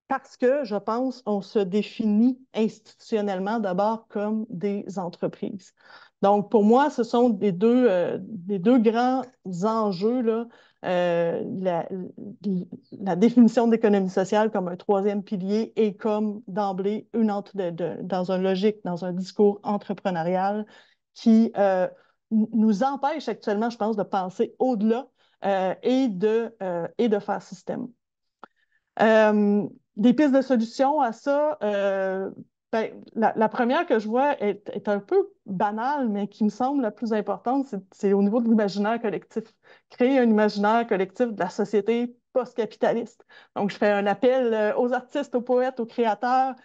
parce que, je pense, on se définit institutionnellement d'abord comme des entreprises. Donc, pour moi, ce sont les deux grands enjeux, là, la définition d'économie sociale comme un troisième pilier et comme d'emblée dans une logique, dans un discours entrepreneurial qui nous empêche actuellement, je pense, de penser au-delà et de faire système. Euh, des pistes de solutions à ça, ben, la première que je vois est un peu banale, mais qui me semble la plus importante, c'est au niveau de l'imaginaire collectif. Créer un imaginaire collectif de la société post-capitaliste. Donc, je fais un appel aux artistes, aux poètes, aux créateurs.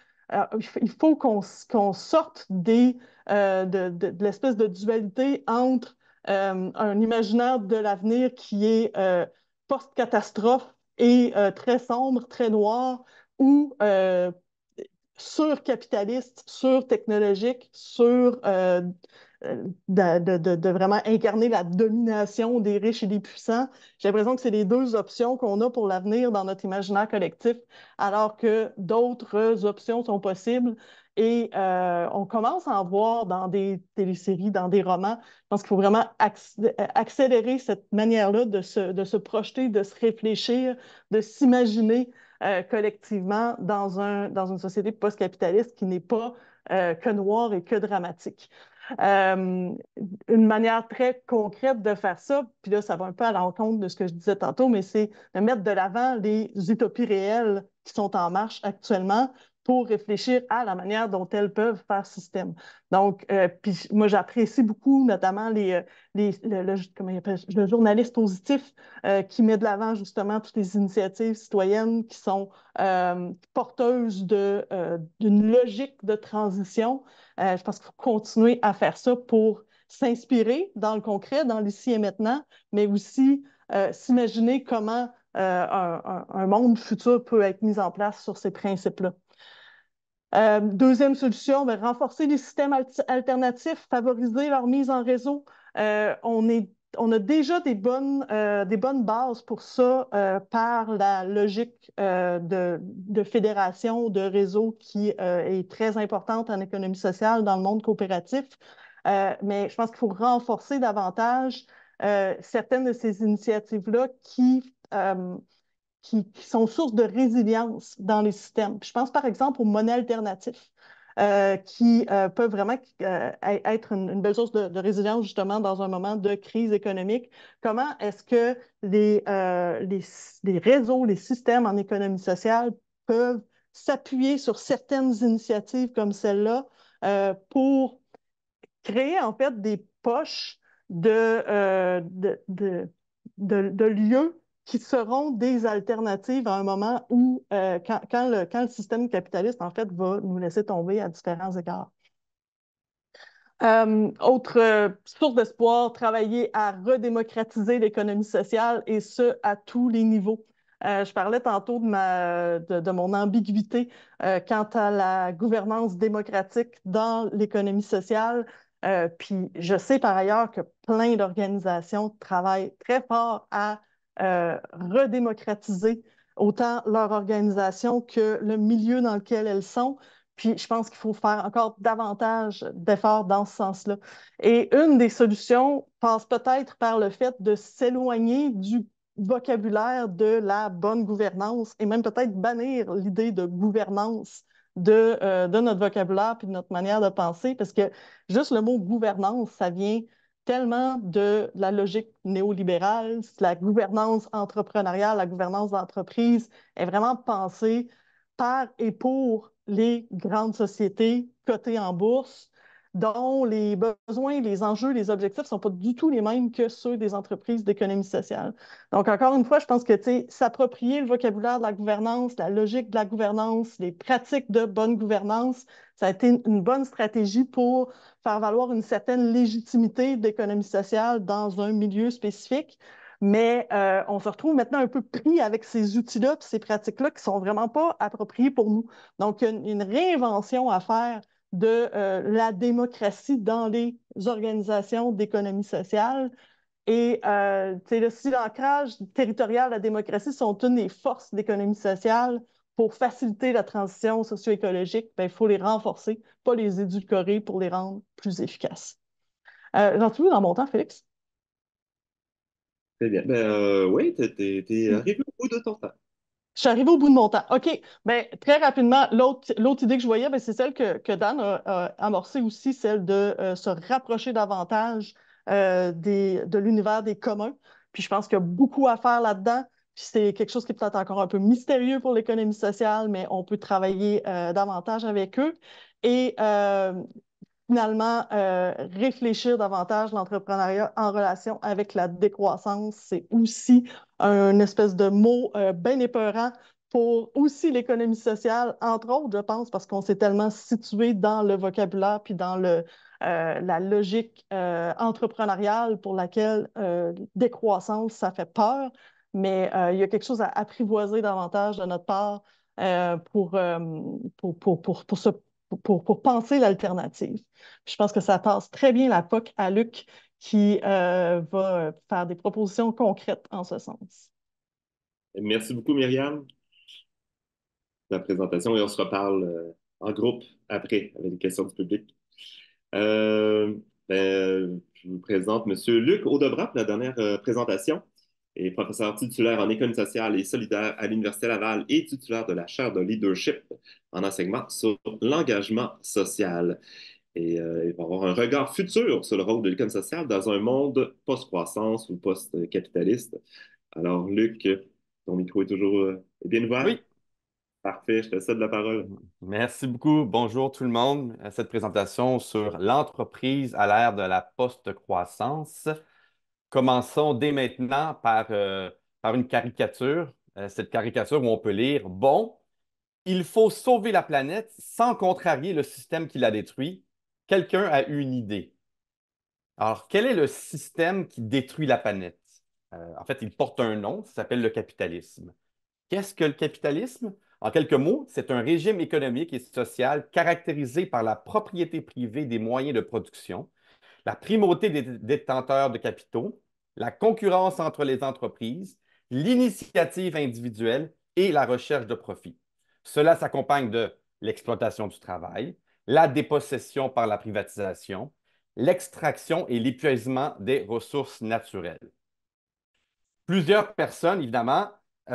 Il faut qu'on sorte de l'espèce de dualité entre un imaginaire de l'avenir qui est post-catastrophe et très sombre, très noir, ou sur-capitaliste, sur-technologique, de vraiment incarner la domination des riches et des puissants. J'ai l'impression que c'est les deux options qu'on a pour l'avenir dans notre imaginaire collectif, alors que d'autres options sont possibles. Et on commence à en voir dans des téléséries, dans des romans. Je pense qu'il faut vraiment accélérer cette manière-là de se projeter, de se réfléchir, de s'imaginer collectivement dans une société post-capitaliste qui n'est pas que noire et que dramatique. Euh, une manière très concrète de faire ça, puis là, ça va un peu à l'encontre de ce que je disais tantôt, mais c'est de mettre de l'avant les utopies réelles qui sont en marche actuellement pour réfléchir à la manière dont elles peuvent faire système. Donc, puis moi, j'apprécie beaucoup, notamment comment il appelle, le journaliste positif qui met de l'avant justement toutes les initiatives citoyennes qui sont porteuses d'une logique de transition. Je pense qu'il faut continuer à faire ça pour s'inspirer dans le concret, dans l'ici et maintenant, mais aussi s'imaginer comment un monde futur peut être mis en place sur ces principes-là. Deuxième solution, ben, renforcer les systèmes alternatifs, favoriser leur mise en réseau. On a déjà des bonnes bases pour ça par la logique de fédération, de réseau qui est très importante en économie sociale dans le monde coopératif. mais je pense qu'il faut renforcer davantage certaines de ces initiatives-là qui sont source de résilience dans les systèmes. Puis je pense par exemple aux monnaies alternatives qui peuvent vraiment être une belle source de résilience justement dans un moment de crise économique. Comment est-ce que les réseaux, les systèmes en économie sociale peuvent s'appuyer sur certaines initiatives comme celle-là pour créer en fait des poches de, de lieux qui seront des alternatives à un moment où, quand le système capitaliste, en fait, va nous laisser tomber à différents égards. Autre source d'espoir, travailler à redémocratiser l'économie sociale et ce, à tous les niveaux. Je parlais tantôt de mon ambiguïté quant à la gouvernance démocratique dans l'économie sociale. Puis je sais par ailleurs que plein d'organisations travaillent très fort à redémocratiser autant leur organisation que le milieu dans lequel elles sont. Puis je pense qu'il faut faire encore davantage d'efforts dans ce sens-là. Et une des solutions passe peut-être par le fait de s'éloigner du vocabulaire de la bonne gouvernance et même peut-être bannir l'idée de gouvernance de notre vocabulaire puis de notre manière de penser, parce que juste le mot gouvernance, ça vient tellement de la logique néolibérale, la gouvernance entrepreneuriale, la gouvernance d'entreprise est vraiment pensée par et pour les grandes sociétés cotées en bourse, dont les besoins, les enjeux, les objectifs ne sont pas du tout les mêmes que ceux des entreprises d'économie sociale. Donc, encore une fois, je pense que s'approprier le vocabulaire de la gouvernance, la logique de la gouvernance, les pratiques de bonne gouvernance, ça a été une bonne stratégie pour faire valoir une certaine légitimité d'économie sociale dans un milieu spécifique. Mais on se retrouve maintenant un peu pris avec ces outils-là, ces pratiques-là qui ne sont vraiment pas appropriées pour nous. Donc, il y a une réinvention à faire de la démocratie dans les organisations d'économie sociale. Et si l'ancrage territorial de la démocratie sont une des forces d'économie sociale pour faciliter la transition socio-écologique, ben, il faut les renforcer, pas les édulcorer pour les rendre plus efficaces. J'en suis où dans mon temps, Félix? Très bien. Oui, t'es arrivé au bout de ton temps. Je suis arrivée au bout de mon temps. OK. Ben, très rapidement, l'autre idée que je voyais, ben, c'est celle que Dan a amorcée aussi, celle de se rapprocher davantage de l'univers des communs. Puis je pense qu'il y a beaucoup à faire là-dedans. Puis c'est quelque chose qui est peut-être encore un peu mystérieux pour l'économie sociale, mais on peut travailler davantage avec eux. Et finalement, réfléchir davantage l'entrepreneuriat en relation avec la décroissance, c'est aussi un espèce de mot bien épeurant pour aussi l'économie sociale, entre autres, je pense, parce qu'on s'est tellement situé dans le vocabulaire puis dans la logique entrepreneuriale pour laquelle décroissance, ça fait peur. Mais il y a quelque chose à apprivoiser davantage de notre part pour se pour penser l'alternative. Je pense que ça passe très bien la POC à Luc qui va faire des propositions concrètes en ce sens. Merci beaucoup, Myriam, de la présentation et on se reparle en groupe après avec les questions du public. Euh, je vous présente M. Luc Audebras pour la dernière présentation. Et professeur titulaire en économie sociale et solidaire à l'Université Laval et titulaire de la chaire de leadership en enseignement sur l'engagement social. Et il va avoir un regard futur sur le rôle de l'économie sociale dans un monde post-croissance ou post-capitaliste. Alors, Luc, ton micro est toujours bien ouvert? Oui, Parfait, je te cède la parole. merci beaucoup. Bonjour tout le monde à cette présentation sur l'entreprise à l'ère de la post-croissance. Commençons dès maintenant par une caricature. Cette caricature où on peut lire, bon, il faut sauver la planète sans contrarier le système qui la détruit. Quelqu'un a une idée. Alors, quel est le système qui détruit la planète? En fait, il porte un nom, ça s'appelle le capitalisme. Qu'est-ce que le capitalisme? En quelques mots, c'est un régime économique et social caractérisé par la propriété privée des moyens de production, la primauté des détenteurs de capitaux, la concurrence entre les entreprises, l'initiative individuelle et la recherche de profit. Cela s'accompagne de l'exploitation du travail, la dépossession par la privatisation, l'extraction et l'épuisement des ressources naturelles. Plusieurs personnes, évidemment,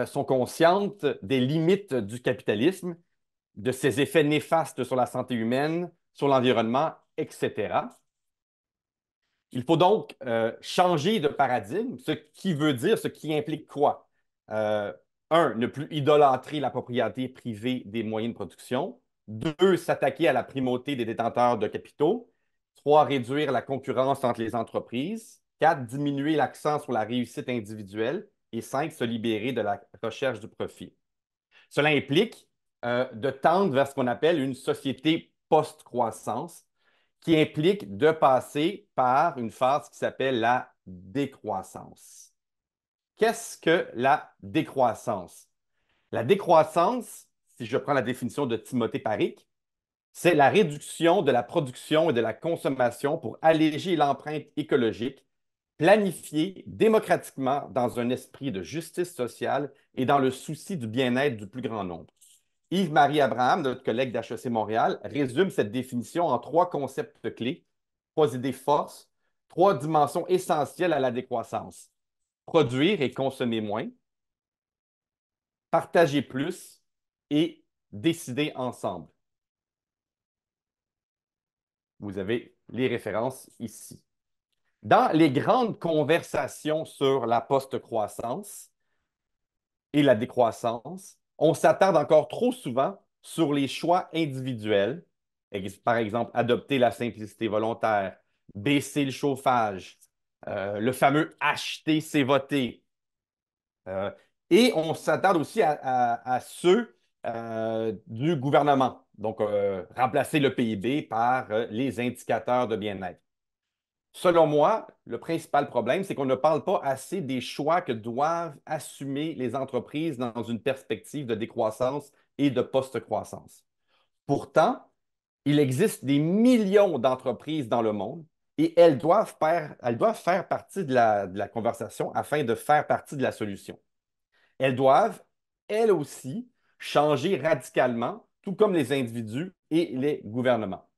sont conscientes des limites du capitalisme, de ses effets néfastes sur la santé humaine, sur l'environnement, etc. Il faut donc changer de paradigme, ce qui veut dire, ce qui implique quoi? Un, ne plus idolâtrer la propriété privée des moyens de production. Deux, s'attaquer à la primauté des détenteurs de capitaux. Trois, réduire la concurrence entre les entreprises. Quatre, diminuer l'accent sur la réussite individuelle. Et cinq, se libérer de la recherche du profit. Cela implique de tendre vers ce qu'on appelle une société post-croissance, qui implique de passer par une phase qui s'appelle la décroissance. Qu'est-ce que la décroissance? La décroissance, si je prends la définition de Timothée Paric, c'est la réduction de la production et de la consommation pour alléger l'empreinte écologique, planifiée démocratiquement dans un esprit de justice sociale et dans le souci du bien-être du plus grand nombre. Yves-Marie Abraham, notre collègue d'HEC Montréal, résume cette définition en trois concepts clés, trois idées forces, trois dimensions essentielles à la décroissance. Produire et consommer moins, partager plus et décider ensemble. Vous avez les références ici. Dans les grandes conversations sur la post-croissance et la décroissance, on s'attarde encore trop souvent sur les choix individuels, par exemple, adopter la simplicité volontaire, baisser le chauffage, le fameux acheter, c'est voter. Et on s'attarde aussi à ceux du gouvernement, donc remplacer le PIB par les indicateurs de bien-être. Selon moi, le principal problème, c'est qu'on ne parle pas assez des choix que doivent assumer les entreprises dans une perspective de décroissance et de post-croissance. Pourtant, il existe des millions d'entreprises dans le monde et elles doivent faire partie de la conversation afin de faire partie de la solution. Elles doivent, elles aussi, changer radicalement, tout comme les individus et les gouvernements.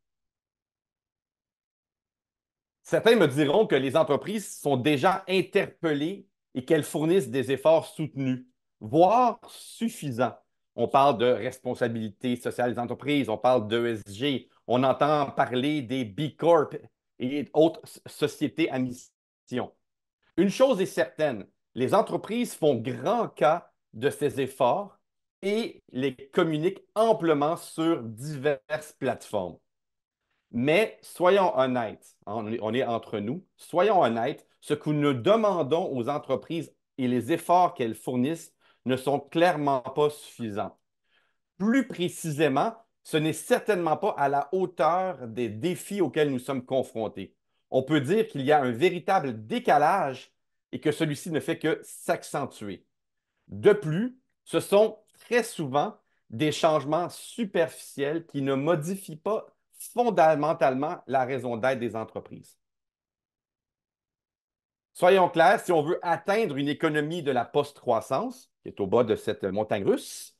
Certains me diront que les entreprises sont déjà interpellées et qu'elles fournissent des efforts soutenus, voire suffisants. On parle de responsabilité sociale des entreprises, on parle d'ESG, on entend parler des B Corp et autres sociétés à mission. Une chose est certaine, les entreprises font grand cas de ces efforts et les communiquent amplement sur diverses plateformes. Mais soyons honnêtes, on est entre nous, soyons honnêtes, ce que nous demandons aux entreprises et les efforts qu'elles fournissent ne sont clairement pas suffisants. Plus précisément, ce n'est certainement pas à la hauteur des défis auxquels nous sommes confrontés. On peut dire qu'il y a un véritable décalage et que celui-ci ne fait que s'accentuer. De plus, ce sont très souvent des changements superficiels qui ne modifient pas fondamentalement la raison d'être des entreprises. Soyons clairs, si on veut atteindre une économie de la post-croissance, qui est au bas de cette montagne russe,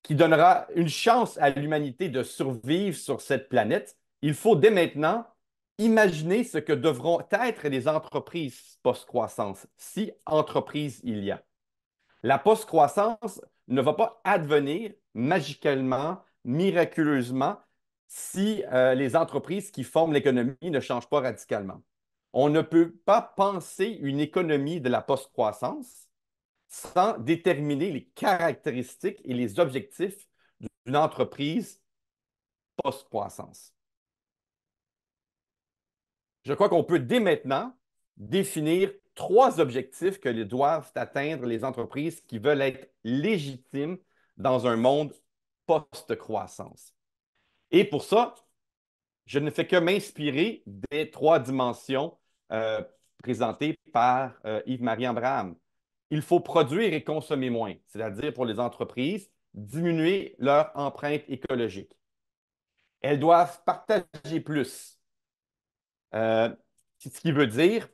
qui donnera une chance à l'humanité de survivre sur cette planète, il faut dès maintenant imaginer ce que devront être les entreprises post-croissance, si entreprise il y a. La post-croissance ne va pas advenir magicalement, miraculeusement, si les entreprises qui forment l'économie ne changent pas radicalement. On ne peut pas penser une économie de la post-croissance sans déterminer les caractéristiques et les objectifs d'une entreprise post-croissance. Je crois qu'on peut dès maintenant définir trois objectifs que doivent atteindre les entreprises qui veulent être légitimes dans un monde post-croissance. Et pour ça, je ne fais que m'inspirer des trois dimensions présentées par Yves-Marie Abraham. Il faut produire et consommer moins, c'est-à-dire pour les entreprises, diminuer leur empreinte écologique. Elles doivent partager plus, ce qui veut dire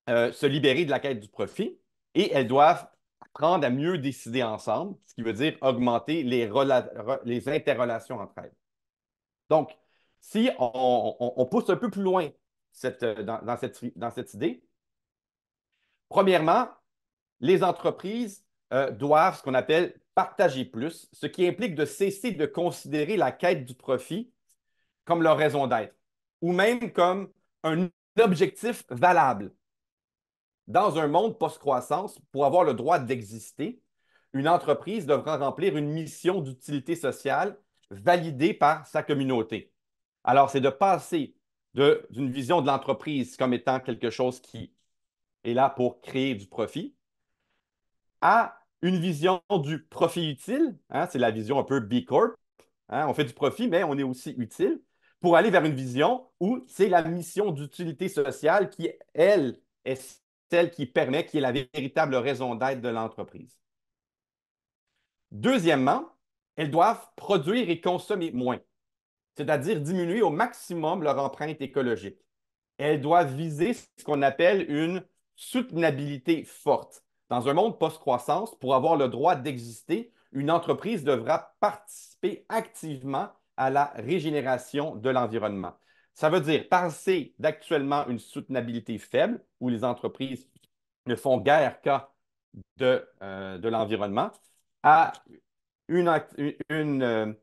se libérer de la quête du profit, et elles doivent apprendre à mieux décider ensemble, ce qui veut dire augmenter les interrelations entre elles. Donc, si on pousse un peu plus loin dans cette idée. Premièrement, les entreprises doivent ce qu'on appelle partager plus, ce qui implique de cesser de considérer la quête du profit comme leur raison d'être, ou même comme un objectif valable. Dans un monde post-croissance, pour avoir le droit d'exister, une entreprise devra remplir une mission d'utilité sociale validée par sa communauté. Alors, c'est de passer d'une vision de l'entreprise comme étant quelque chose qui est là pour créer du profit à une vision du profit utile, hein, c'est la vision un peu B Corp, hein, on fait du profit, mais on est aussi utile, pour aller vers une vision où c'est la mission d'utilité sociale qui, elle, est celle qui permet, qui est la véritable raison d'être de l'entreprise. Deuxièmement, elles doivent produire et consommer moins, c'est-à-dire diminuer au maximum leur empreinte écologique. Elles doivent viser ce qu'on appelle une soutenabilité forte. Dans un monde post-croissance, pour avoir le droit d'exister, une entreprise devra participer activement à la régénération de l'environnement. Ça veut dire passer d'actuellement une soutenabilité faible, où les entreprises ne font guère cas de l'environnement, à une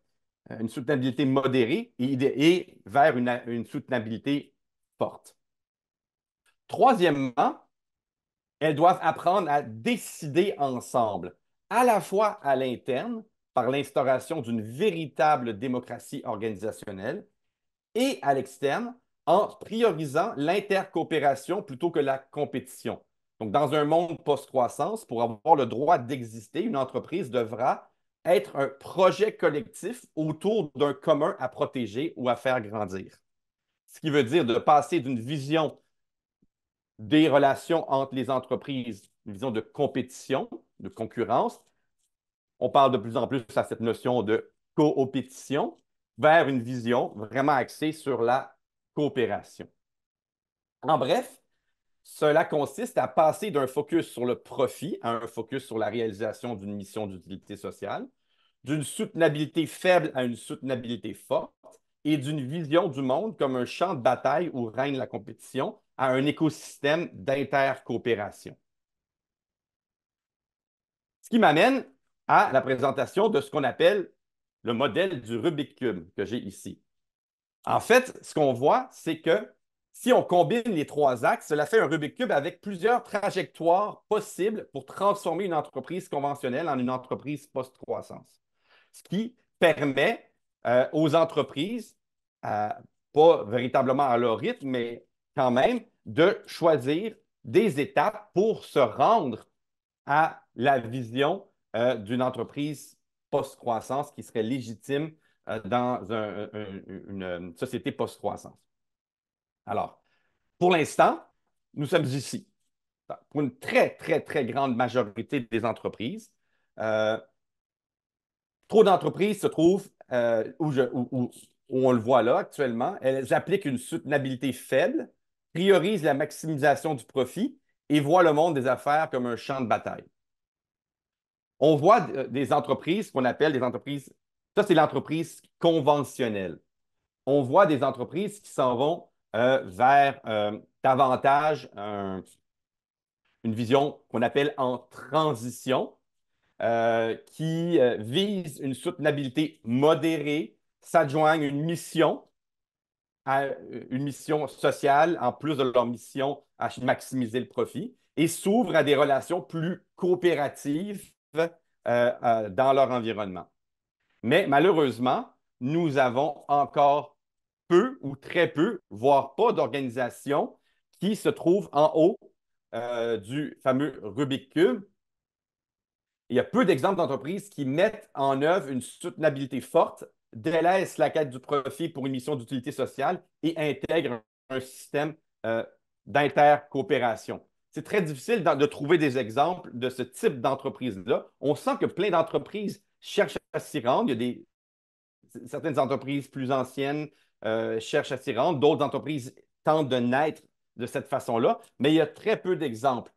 soutenabilité modérée et vers une soutenabilité forte. Troisièmement, elles doivent apprendre à décider ensemble, à la fois à l'interne, par l'instauration d'une véritable démocratie organisationnelle, et à l'externe, en priorisant l'intercoopération plutôt que la compétition. Donc, dans un monde post-croissance, pour avoir le droit d'exister, une entreprise devra être un projet collectif autour d'un commun à protéger ou à faire grandir. Ce qui veut dire de passer d'une vision des relations entre les entreprises, une vision de compétition, de concurrence. On parle de plus en plus à cette notion de coopétition vers une vision vraiment axée sur la coopération. En bref, cela consiste à passer d'un focus sur le profit à un focus sur la réalisation d'une mission d'utilité sociale, d'une soutenabilité faible à une soutenabilité forte et d'une vision du monde comme un champ de bataille où règne la compétition à un écosystème d'intercoopération. Ce qui m'amène à la présentation de ce qu'on appelle le modèle du Rubik's Cube que j'ai ici. En fait, ce qu'on voit, c'est que si on combine les trois axes, cela fait un Rubik's Cube avec plusieurs trajectoires possibles pour transformer une entreprise conventionnelle en une entreprise post-croissance. Ce qui permet aux entreprises, pas véritablement à leur rythme, mais quand même, de choisir des étapes pour se rendre à la vision d'une entreprise post-croissance qui serait légitime dans une société post-croissance. Alors, pour l'instant, nous sommes ici. Pour une très, très, très grande majorité des entreprises, trop d'entreprises se trouvent où on le voit là actuellement. Elles appliquent une soutenabilité faible, priorisent la maximisation du profit et voient le monde des affaires comme un champ de bataille. On voit des entreprises qu'on appelle des entreprises, ça c'est l'entreprise conventionnelle. On voit des entreprises qui s'en vont vers davantage une vision qu'on appelle en transition, qui vise une soutenabilité modérée, s'adjoignent une mission sociale en plus de leur mission à maximiser le profit et s'ouvrent à des relations plus coopératives dans leur environnement. Mais malheureusement, nous avons encore peu ou très peu, voire pas d'organisations qui se trouvent en haut du fameux Rubik's Cube. Il y a peu d'exemples d'entreprises qui mettent en œuvre une soutenabilité forte, délaissent la quête du profit pour une mission d'utilité sociale et intègrent un système d'intercoopération. C'est très difficile de trouver des exemples de ce type d'entreprise-là. On sent que plein d'entreprises cherchent à s'y rendre. Il y a certaines entreprises plus anciennes cherchent à s'y rendre. D'autres entreprises tentent de naître de cette façon-là, mais il y a très peu d'exemples.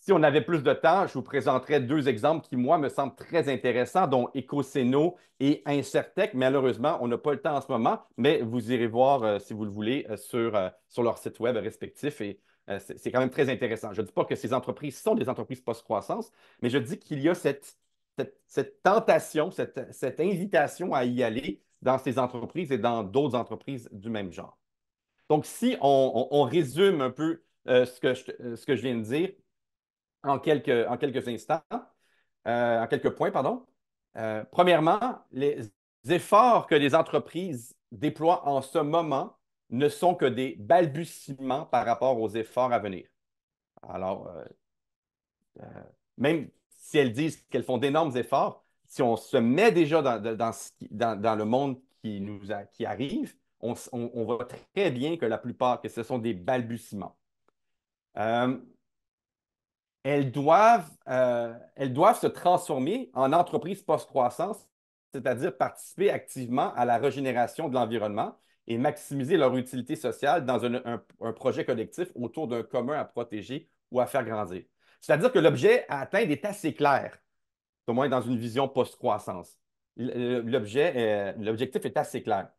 Si on avait plus de temps, je vous présenterais deux exemples qui, moi, me semblent très intéressants, dont Ecoseno et Incertec. Malheureusement, on n'a pas le temps en ce moment, mais vous irez voir, si vous le voulez, sur leur site web respectif. Et c'est quand même très intéressant. Je ne dis pas que ces entreprises sont des entreprises post-croissance, mais je dis qu'il y a cette tentation, cette invitation à y aller dans ces entreprises et dans d'autres entreprises du même genre. Donc, si on résume un peu ce que je viens de dire, en quelques instants, en quelques points, pardon. Premièrement, les efforts que les entreprises déploient en ce moment ne sont que des balbutiements par rapport aux efforts à venir. Alors, euh, même si elles disent qu'elles font d'énormes efforts, si on se met déjà dans le monde qui arrive, on voit très bien que la plupart, que ce sont des balbutiements. Euh, elles doivent se transformer en entreprises post-croissance, c'est-à-dire participer activement à la régénération de l'environnement et maximiser leur utilité sociale dans un projet collectif autour d'un commun à protéger ou à faire grandir. C'est-à-dire que l'objet à atteindre est assez clair, au moins dans une vision post-croissance. L'objectif est assez clair.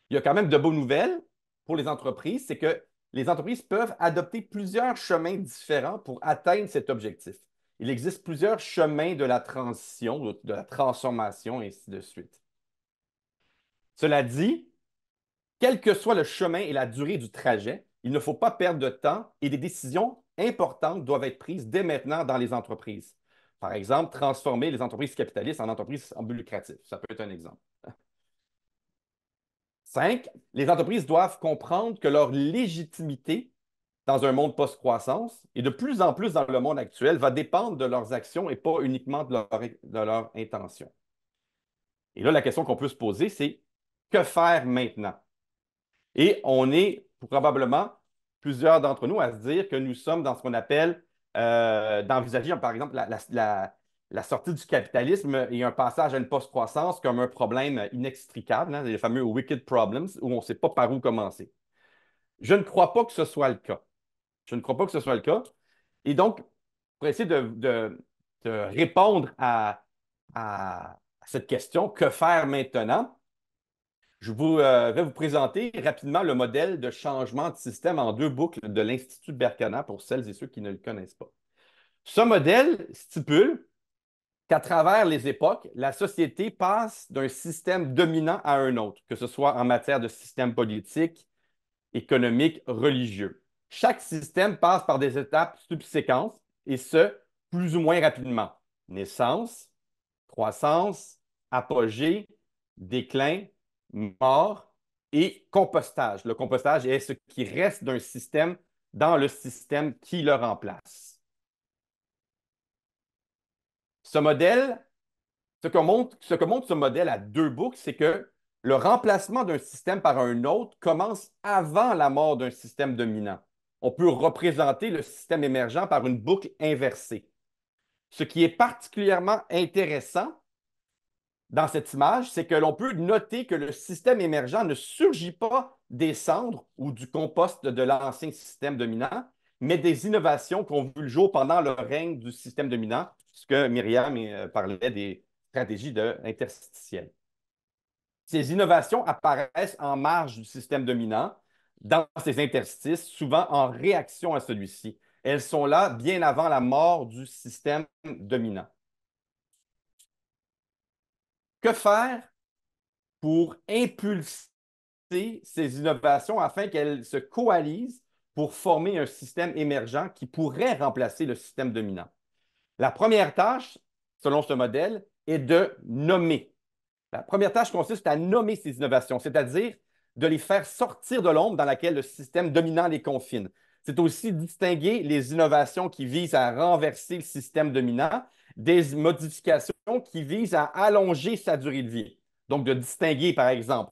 Il y a quand même de bonnes nouvelles pour les entreprises, c'est que les entreprises peuvent adopter plusieurs chemins différents pour atteindre cet objectif. Il existe plusieurs chemins de la transition, de la transformation, et ainsi de suite. Cela dit, quel que soit le chemin et la durée du trajet, il ne faut pas perdre de temps et des décisions importantes doivent être prises dès maintenant dans les entreprises. Par exemple, transformer les entreprises capitalistes en entreprises en but lucratif. Ça peut être un exemple. 5, les entreprises doivent comprendre que leur légitimité dans un monde post-croissance et de plus en plus dans le monde actuel va dépendre de leurs actions et pas uniquement de leur intention. Et là, la question qu'on peut se poser, c'est que faire maintenant? Et on est probablement plusieurs d'entre nous à se dire que nous sommes dans ce qu'on appelle d'envisager, par exemple, la sortie du capitalisme et un passage à une post-croissance comme un problème inextricable, hein, les fameux wicked problems, où on ne sait pas par où commencer. Je ne crois pas que ce soit le cas. Je ne crois pas que ce soit le cas. Et donc, pour essayer de répondre à cette question, que faire maintenant? Je vais vous présenter rapidement le modèle de changement de système en deux boucles de l'Institut Berkana pour celles et ceux qui ne le connaissent pas. Ce modèle stipule qu'à travers les époques, la société passe d'un système dominant à un autre, que ce soit en matière de système politique, économique, religieux. Chaque système passe par des étapes subséquentes, et ce, plus ou moins rapidement. Naissance, croissance, apogée, déclin, mort et compostage. Le compostage est ce qui reste d'un système dans le système qui le remplace. Ce modèle, ce que montre ce modèle à deux boucles, c'est que le remplacement d'un système par un autre commence avant la mort d'un système dominant. On peut représenter le système émergent par une boucle inversée. Ce qui est particulièrement intéressant dans cette image, c'est que l'on peut noter que le système émergent ne surgit pas des cendres ou du compost de l'ancien système dominant, mais des innovations qui ont vu le jour pendant le règne du système dominant, ce que Myriam parlait des stratégies interstitielles. Ces innovations apparaissent en marge du système dominant, dans ces interstices, souvent en réaction à celui-ci. Elles sont là bien avant la mort du système dominant. Que faire pour impulser ces innovations afin qu'elles se coalisent pour former un système émergent qui pourrait remplacer le système dominant? La première tâche, selon ce modèle, est de nommer. La première tâche consiste à nommer ces innovations, c'est-à-dire de les faire sortir de l'ombre dans laquelle le système dominant les confine. C'est aussi distinguer les innovations qui visent à renverser le système dominant des modifications qui visent à allonger sa durée de vie. Donc, de distinguer, par exemple,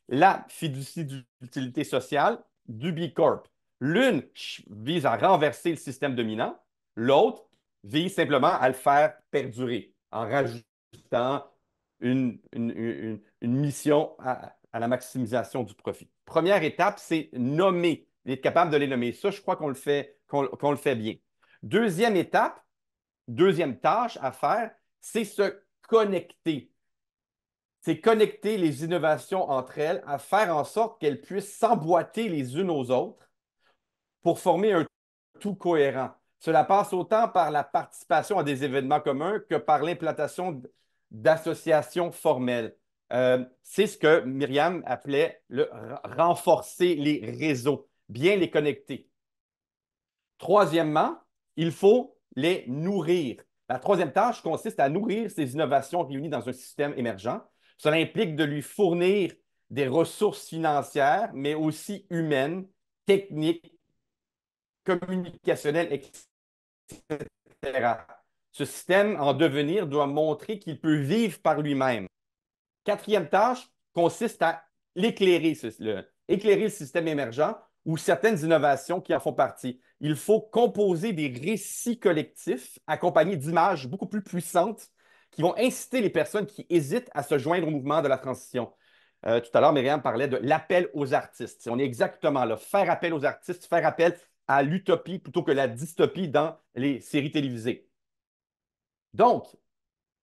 la fiducie d'utilité sociale du B Corp. L'une vise à renverser le système dominant, l'autre vise simplement à le faire perdurer en rajoutant une mission à la maximisation du profit. Première étape, c'est nommer, être capable de les nommer. Ça, je crois qu'on le fait bien. Deuxième étape, deuxième tâche à faire, c'est se connecter. C'est connecter les innovations entre elles, à faire en sorte qu'elles puissent s'emboîter les unes aux autres pour former un tout cohérent. Cela passe autant par la participation à des événements communs que par l'implantation d'associations formelles. C'est ce que Myriam appelait le renforcer les réseaux, bien les connecter. Troisièmement, il faut les nourrir. La troisième tâche consiste à nourrir ces innovations réunies dans un système émergent. Cela implique de lui fournir des ressources financières, mais aussi humaines, techniques, communicationnelles, etc. Ce système en devenir doit montrer qu'il peut vivre par lui-même. Quatrième tâche consiste à éclairer le système émergent ou certaines innovations qui en font partie. Il faut composer des récits collectifs accompagnés d'images beaucoup plus puissantes qui vont inciter les personnes qui hésitent à se joindre au mouvement de la transition. Tout à l'heure, Myriam parlait de l'appel aux artistes. On est exactement là. Faire appel aux artistes, faire appel à l'utopie plutôt que la dystopie dans les séries télévisées. Donc,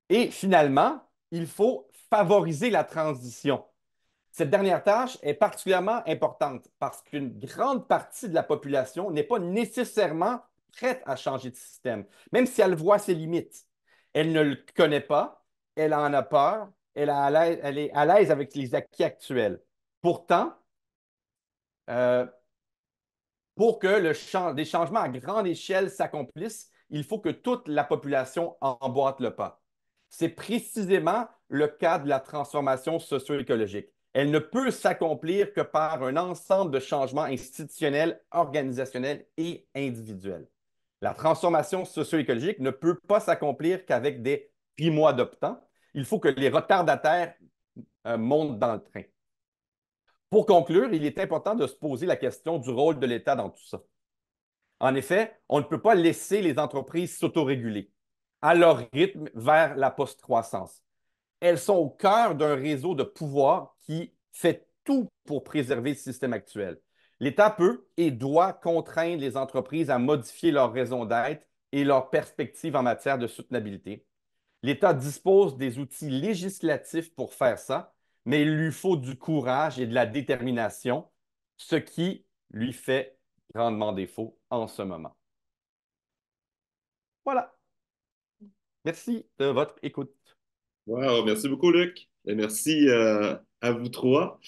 et finalement, il faut favoriser la transition. Cette dernière tâche est particulièrement importante parce qu'une grande partie de la population n'est pas nécessairement prête à changer de système, même si elle voit ses limites. Elle ne le connaît pas, elle en a peur, elle est à l'aise avec les acquis actuels. Pourtant, euh, pour que des changements à grande échelle s'accomplissent, il faut que toute la population emboîte le pas. C'est précisément le cas de la transformation socio-écologique. Elle ne peut s'accomplir que par un ensemble de changements institutionnels, organisationnels et individuels. La transformation socio-écologique ne peut pas s'accomplir qu'avec des primo-adoptants. Il faut que les retardataires montent dans le train. Pour conclure, il est important de se poser la question du rôle de l'État dans tout ça. En effet, on ne peut pas laisser les entreprises s'autoréguler à leur rythme vers la post-croissance. Elles sont au cœur d'un réseau de pouvoir qui fait tout pour préserver le système actuel. L'État peut et doit contraindre les entreprises à modifier leur raison d'être et leurs perspectives en matière de soutenabilité. L'État dispose des outils législatifs pour faire ça, mais il lui faut du courage et de la détermination, ce qui lui fait grandement défaut en ce moment. Voilà. Merci de votre écoute. Wow, merci beaucoup, Luc. Et merci à vous trois.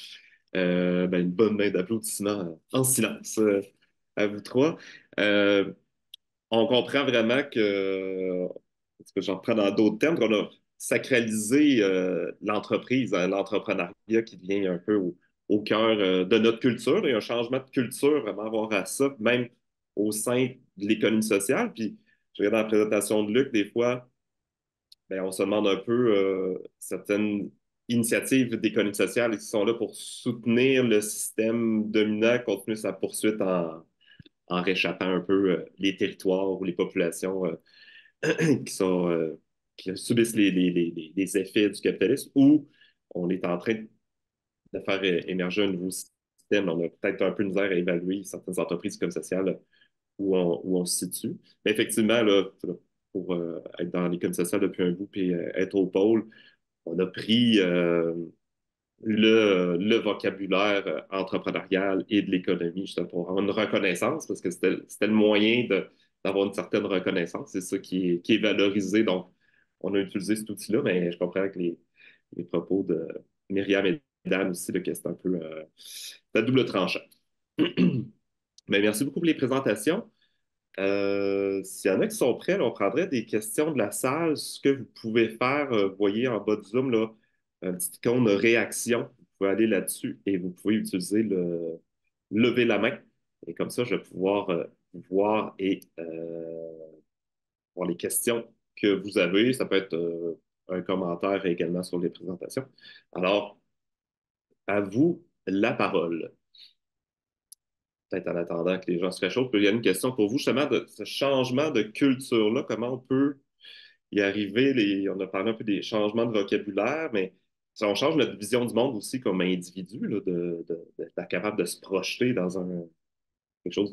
Une bonne main d'applaudissements en silence à vous trois. Euh, on comprend vraiment que, parce que j'en prends dans d'autres termes, qu'on a sacralisé l'entreprise, hein, l'entrepreneuriat qui devient un peu au cœur de notre culture. Il y a un changement de culture vraiment à voir à ça, même au sein de l'économie sociale. Puis, je regarde dans la présentation de Luc, des fois, on se demande un peu certaines initiatives d'économie sociale qui sont là pour soutenir le système dominant, continuer sa poursuite en réchappant un peu les territoires ou les populations qui subissent les effets du capitalisme, ou on est en train de faire émerger un nouveau système. On a peut-être un peu de misère à évaluer certaines entreprises comme sociales où on se situe. Mais effectivement, là, pour être dans l'économie sociale depuis un bout et être au pôle, on a pris le vocabulaire entrepreneurial et de l'économie, justement, pour avoir une reconnaissance, parce que c'était le moyen d'avoir une certaine reconnaissance. C'est ça qui est valorisé. Donc, on a utilisé cet outil-là, mais je comprends que les propos de Myriam et Dan aussi, là, que c'est un peu à double tranchant. Mais merci beaucoup pour les présentations. S'il y en a qui sont prêts, là, on prendrait des questions de la salle. Ce que vous pouvez faire, vous voyez en bas du Zoom, là, un petit icône de réaction. Vous pouvez aller là-dessus et vous pouvez utiliser le lever la main. Et comme ça, je vais pouvoir voir et voir les questions que vous avez. Ça peut être un commentaire également sur les présentations. Alors, à vous la parole. Peut-être en attendant que les gens se réchauffent. Il y a une question pour vous, justement, de ce changement de culture-là. Comment on peut y arriver? On a parlé un peu des changements de vocabulaire, mais si on change notre vision du monde aussi comme individu, là, d'être capable de se projeter dans quelque chose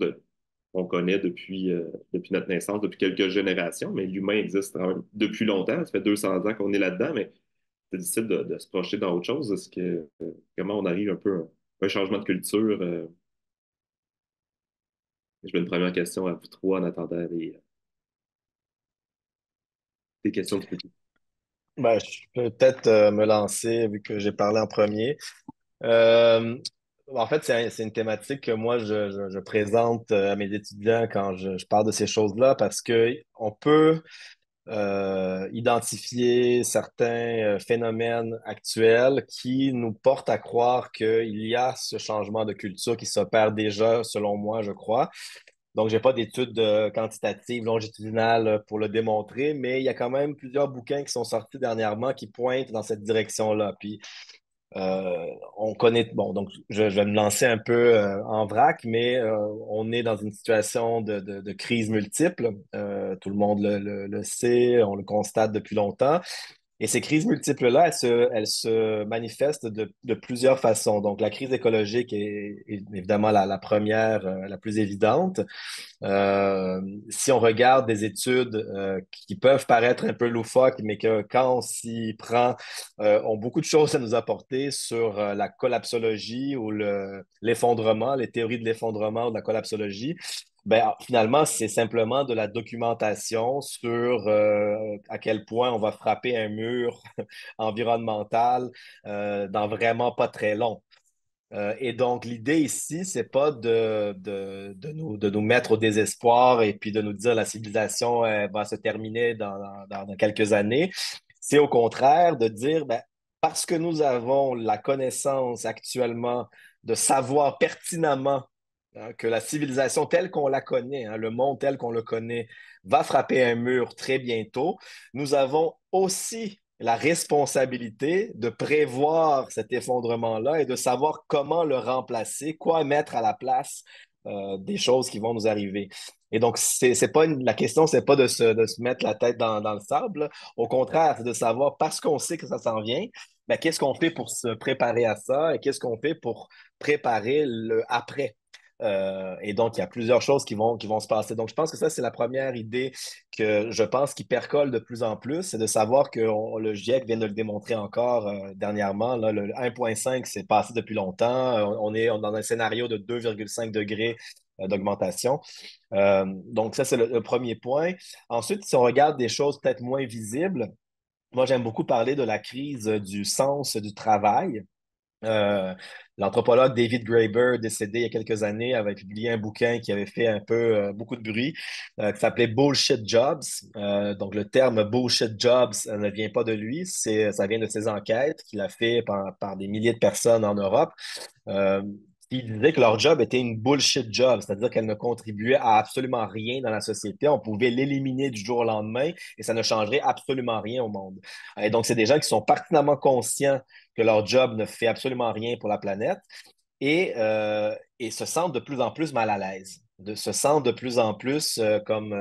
qu'on connaît depuis notre naissance, depuis quelques générations, mais l'humain existe quand même depuis longtemps. Ça fait 200 ans qu'on est là-dedans, mais c'est difficile de se projeter dans autre chose. Comment on arrive un peu à un changement de culture? Je vais une première question à vous trois en attendant les questions du public. Ben, je peux peut-être me lancer vu que j'ai parlé en premier. Euh, En fait, c'est une thématique que moi, je présente à mes étudiants quand je parle de ces choses-là parce que on peut identifier certains phénomènes actuels qui nous portent à croire qu'il y a ce changement de culture qui s'opère déjà, selon moi, je crois. Donc, j'ai pas d'études quantitatives, longitudinales pour le démontrer, mais il y a quand même plusieurs bouquins qui sont sortis dernièrement qui pointent dans cette direction-là. Puis, on connaît, bon, donc je vais me lancer un peu en vrac, mais on est dans une situation de crise multiple. Tout le monde le sait, on le constate depuis longtemps. Et ces crises multiples-là, elles se manifestent de plusieurs façons. Donc, la crise écologique est évidemment la première, la plus évidente. Euh, Si on regarde des études qui peuvent paraître un peu loufoques, mais que quand on s'y prend, ont beaucoup de choses à nous apporter sur la collapsologie ou l'effondrement, les théories de l'effondrement ou de la collapsologie. Ben, finalement, c'est simplement de la documentation sur à quel point on va frapper un mur environnemental dans vraiment pas très long. Et donc, l'idée ici, c'est pas de nous mettre au désespoir et puis de nous dire la civilisation va se terminer dans quelques années. C'est au contraire de dire, ben, parce que nous avons la connaissance actuellement de savoir pertinemment que la civilisation telle qu'on la connaît, hein, le monde tel qu'on le connaît, va frapper un mur très bientôt, nous avons aussi la responsabilité de prévoir cet effondrement-là et de savoir comment le remplacer, quoi mettre à la place des choses qui vont nous arriver. Et donc, c'est pas la question, c'est pas de se mettre la tête dans le sable. Au contraire, c'est de savoir, parce qu'on sait que ça s'en vient, ben, qu'est-ce qu'on fait pour se préparer à ça et qu'est-ce qu'on fait pour préparer le après. Et donc, il y a plusieurs choses qui vont se passer. Donc, je pense que ça, c'est la première idée que je pense qui percole de plus en plus, c'est de savoir que le GIEC vient de le démontrer encore dernièrement. Là, le 1,5, c'est passé depuis longtemps. On est dans un scénario de 2,5 degrés d'augmentation. Donc, ça, c'est le premier point. Ensuite, si on regarde des choses peut-être moins visibles, moi, j'aime beaucoup parler de la crise du sens du travail. Euh, L'anthropologue David Graeber, décédé il y a quelques années, avait publié un bouquin qui avait fait un peu beaucoup de bruit, qui s'appelait Bullshit Jobs. Donc, le terme Bullshit Jobs ne vient pas de lui, ça vient de ses enquêtes qu'il a fait par des milliers de personnes en Europe. Euh, Ils disaient que leur job était une bullshit job, c'est-à-dire qu'elle ne contribuait à absolument rien dans la société. On pouvait l'éliminer du jour au lendemain et ça ne changerait absolument rien au monde. Et donc, c'est des gens qui sont pertinemment conscients que leur job ne fait absolument rien pour la planète et se sentent de plus en plus mal à l'aise, se sentent de plus en plus comme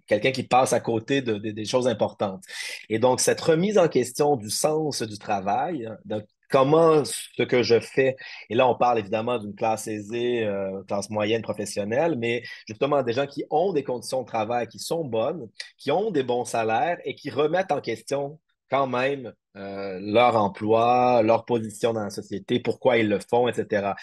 quelqu'un qui passe à côté des choses importantes. Et donc, cette remise en question du sens du travail, de comment ce que je fais, et là, on parle évidemment d'une classe aisée, classe moyenne professionnelle, mais justement des gens qui ont des conditions de travail qui sont bonnes, qui ont des bons salaires et qui remettent en question quand même leur emploi, leur position dans la société, pourquoi ils le font, etc.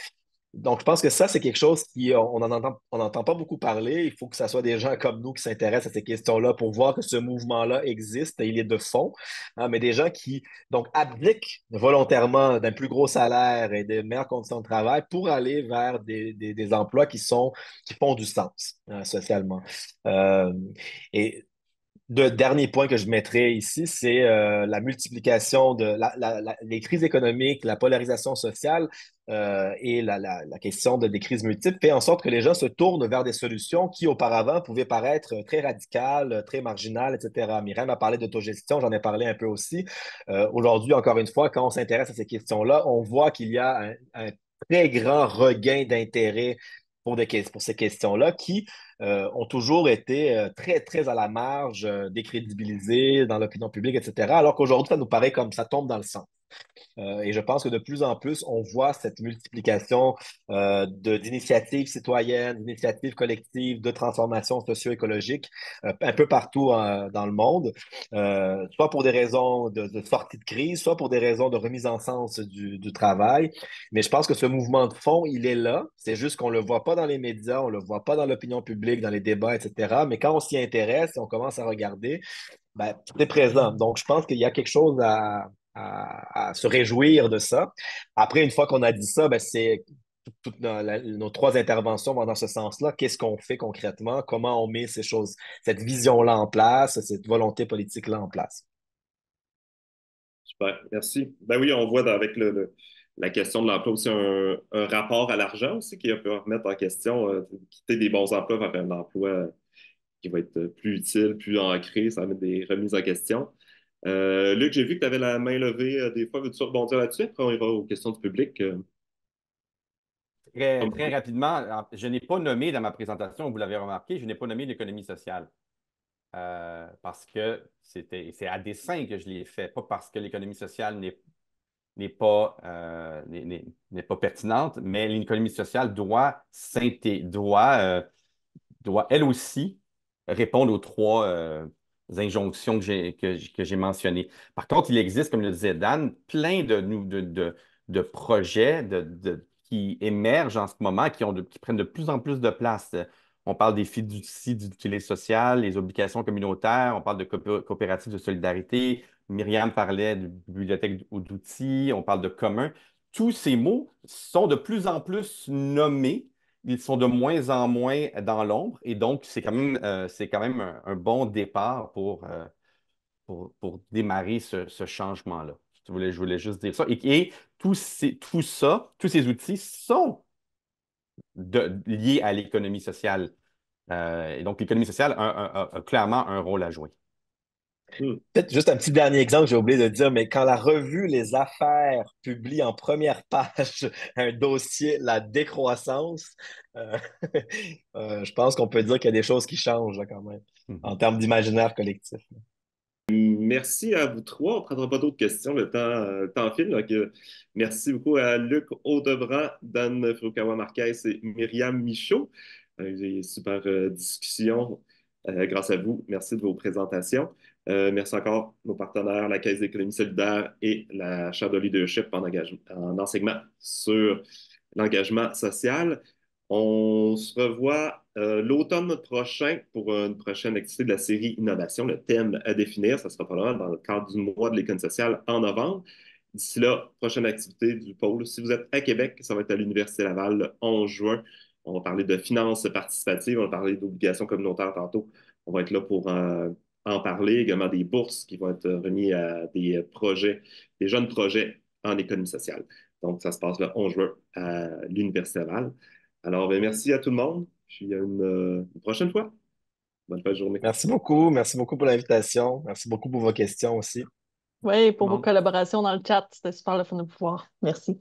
Donc, je pense que ça, c'est quelque chose on n'entend pas beaucoup parler. Il faut que ce soit des gens comme nous qui s'intéressent à ces questions-là pour voir que ce mouvement-là existe et il est de fond. Hein, mais des gens qui, donc, abdiquent volontairement d'un plus gros salaire et de meilleures conditions de travail pour aller vers des emplois qui font du sens, hein, socialement. Euh, et le dernier point que je mettrais ici, c'est la multiplication de les crises économiques, la polarisation sociale et la question des crises multiples fait en sorte que les gens se tournent vers des solutions qui auparavant pouvaient paraître très radicales, très marginales, etc. Myriam a parlé d'autogestion, j'en ai parlé un peu aussi. Aujourd'hui, encore une fois, quand on s'intéresse à ces questions-là, on voit qu'il y a un très grand regain d'intérêt pour ces questions-là qui ont toujours été très, très à la marge, décrédibilisées dans l'opinion publique, etc. Alors qu'aujourd'hui, ça nous paraît comme ça tombe dans le sang. Et je pense que de plus en plus, on voit cette multiplication d'initiatives citoyennes, d'initiatives collectives, de transformation socio-écologique un peu partout dans le monde, soit pour des raisons de sortie de crise, soit pour des raisons de remise en sens du travail. Mais je pense que ce mouvement de fond, il est là. C'est juste qu'on ne le voit pas dans les médias, on ne le voit pas dans l'opinion publique, dans les débats, etc. Mais quand on s'y intéresse et on commence à regarder, ben, c'est présent. Donc, je pense qu'il y a quelque chose à se réjouir de ça. Après, une fois qu'on a dit ça, ben, c'est toutes nos trois interventions vont dans ce sens-là. Qu'est-ce qu'on fait concrètement? Comment on met ces choses, cette vision-là en place, cette volonté politique-là en place? Super, merci. Ben oui, on voit avec la question de l'emploi aussi un rapport à l'argent aussi qui peut remettre en question, quitter des bons emplois vers un emploi qui va être plus utile, plus ancré, ça va mettre des remises en question. Luc, j'ai vu que tu avais la main levée des fois. Veux-tu rebondir là-dessus? Après, on ira aux questions du public. Très, très rapidement, je n'ai pas nommé dans ma présentation, vous l'avez remarqué, je n'ai pas nommé l'économie sociale. Parce que c'est à dessein que je l'ai fait, pas parce que l'économie sociale n'est pas, n'est pas pertinente, mais l'économie sociale doit elle aussi répondre aux trois injonctions que j'ai mentionnées. Par contre, il existe, comme le disait Dan, plein de projets qui émergent en ce moment, qui prennent de plus en plus de place. On parle des fiducies d'utilité sociale, les obligations communautaires, on parle de coopératives de solidarité. Myriam parlait de bibliothèque ou d'outils, on parle de commun. Tous ces mots sont de plus en plus nommés, ils sont de moins en moins dans l'ombre et donc c'est quand même un bon départ pour démarrer ce changement-là. Je voulais juste dire ça. Et tous ces outils sont liés à l'économie sociale. Et donc, l'économie sociale a clairement un rôle à jouer. Peut-être juste un petit dernier exemple, j'ai oublié de dire, mais quand la revue Les Affaires publie en première page un dossier, la décroissance, euh, je pense qu'on peut dire qu'il y a des choses qui changent là, quand même, en termes d'imaginaire collectif. Merci à vous trois. On ne prendra pas d'autres questions. Le temps file. Donc, merci beaucoup à Luc Audebrand, Dan Furukawa-Marquez et Myriam Michaud. Des super discussions grâce à vous. Merci de vos présentations. Merci encore à nos partenaires, la Caisse d'économie solidaire et la Chaire de leadership en enseignement sur l'engagement social. On se revoit l'automne prochain pour une prochaine activité de la série Innovation. Le thème à définir, ça sera probablement dans le cadre du mois de l'économie sociale en novembre. D'ici là, prochaine activité du pôle. Si vous êtes à Québec, ça va être à l'Université Laval le 11 juin. On va parler de finances participatives, on va parler d'obligations communautaires tantôt. On va être là pour en parler, également des bourses qui vont être remises à des projets, des jeunes projets en économie sociale. Donc, ça se passe le 11 juin à l'Université Laval. Alors, ben, merci à tout le monde. Puis à une prochaine fois. Bonne fin de journée. Merci beaucoup. Merci beaucoup pour l'invitation. Merci beaucoup pour vos questions aussi. Oui, pour vos collaborations dans le chat, c'était super le fun de pouvoir. Merci.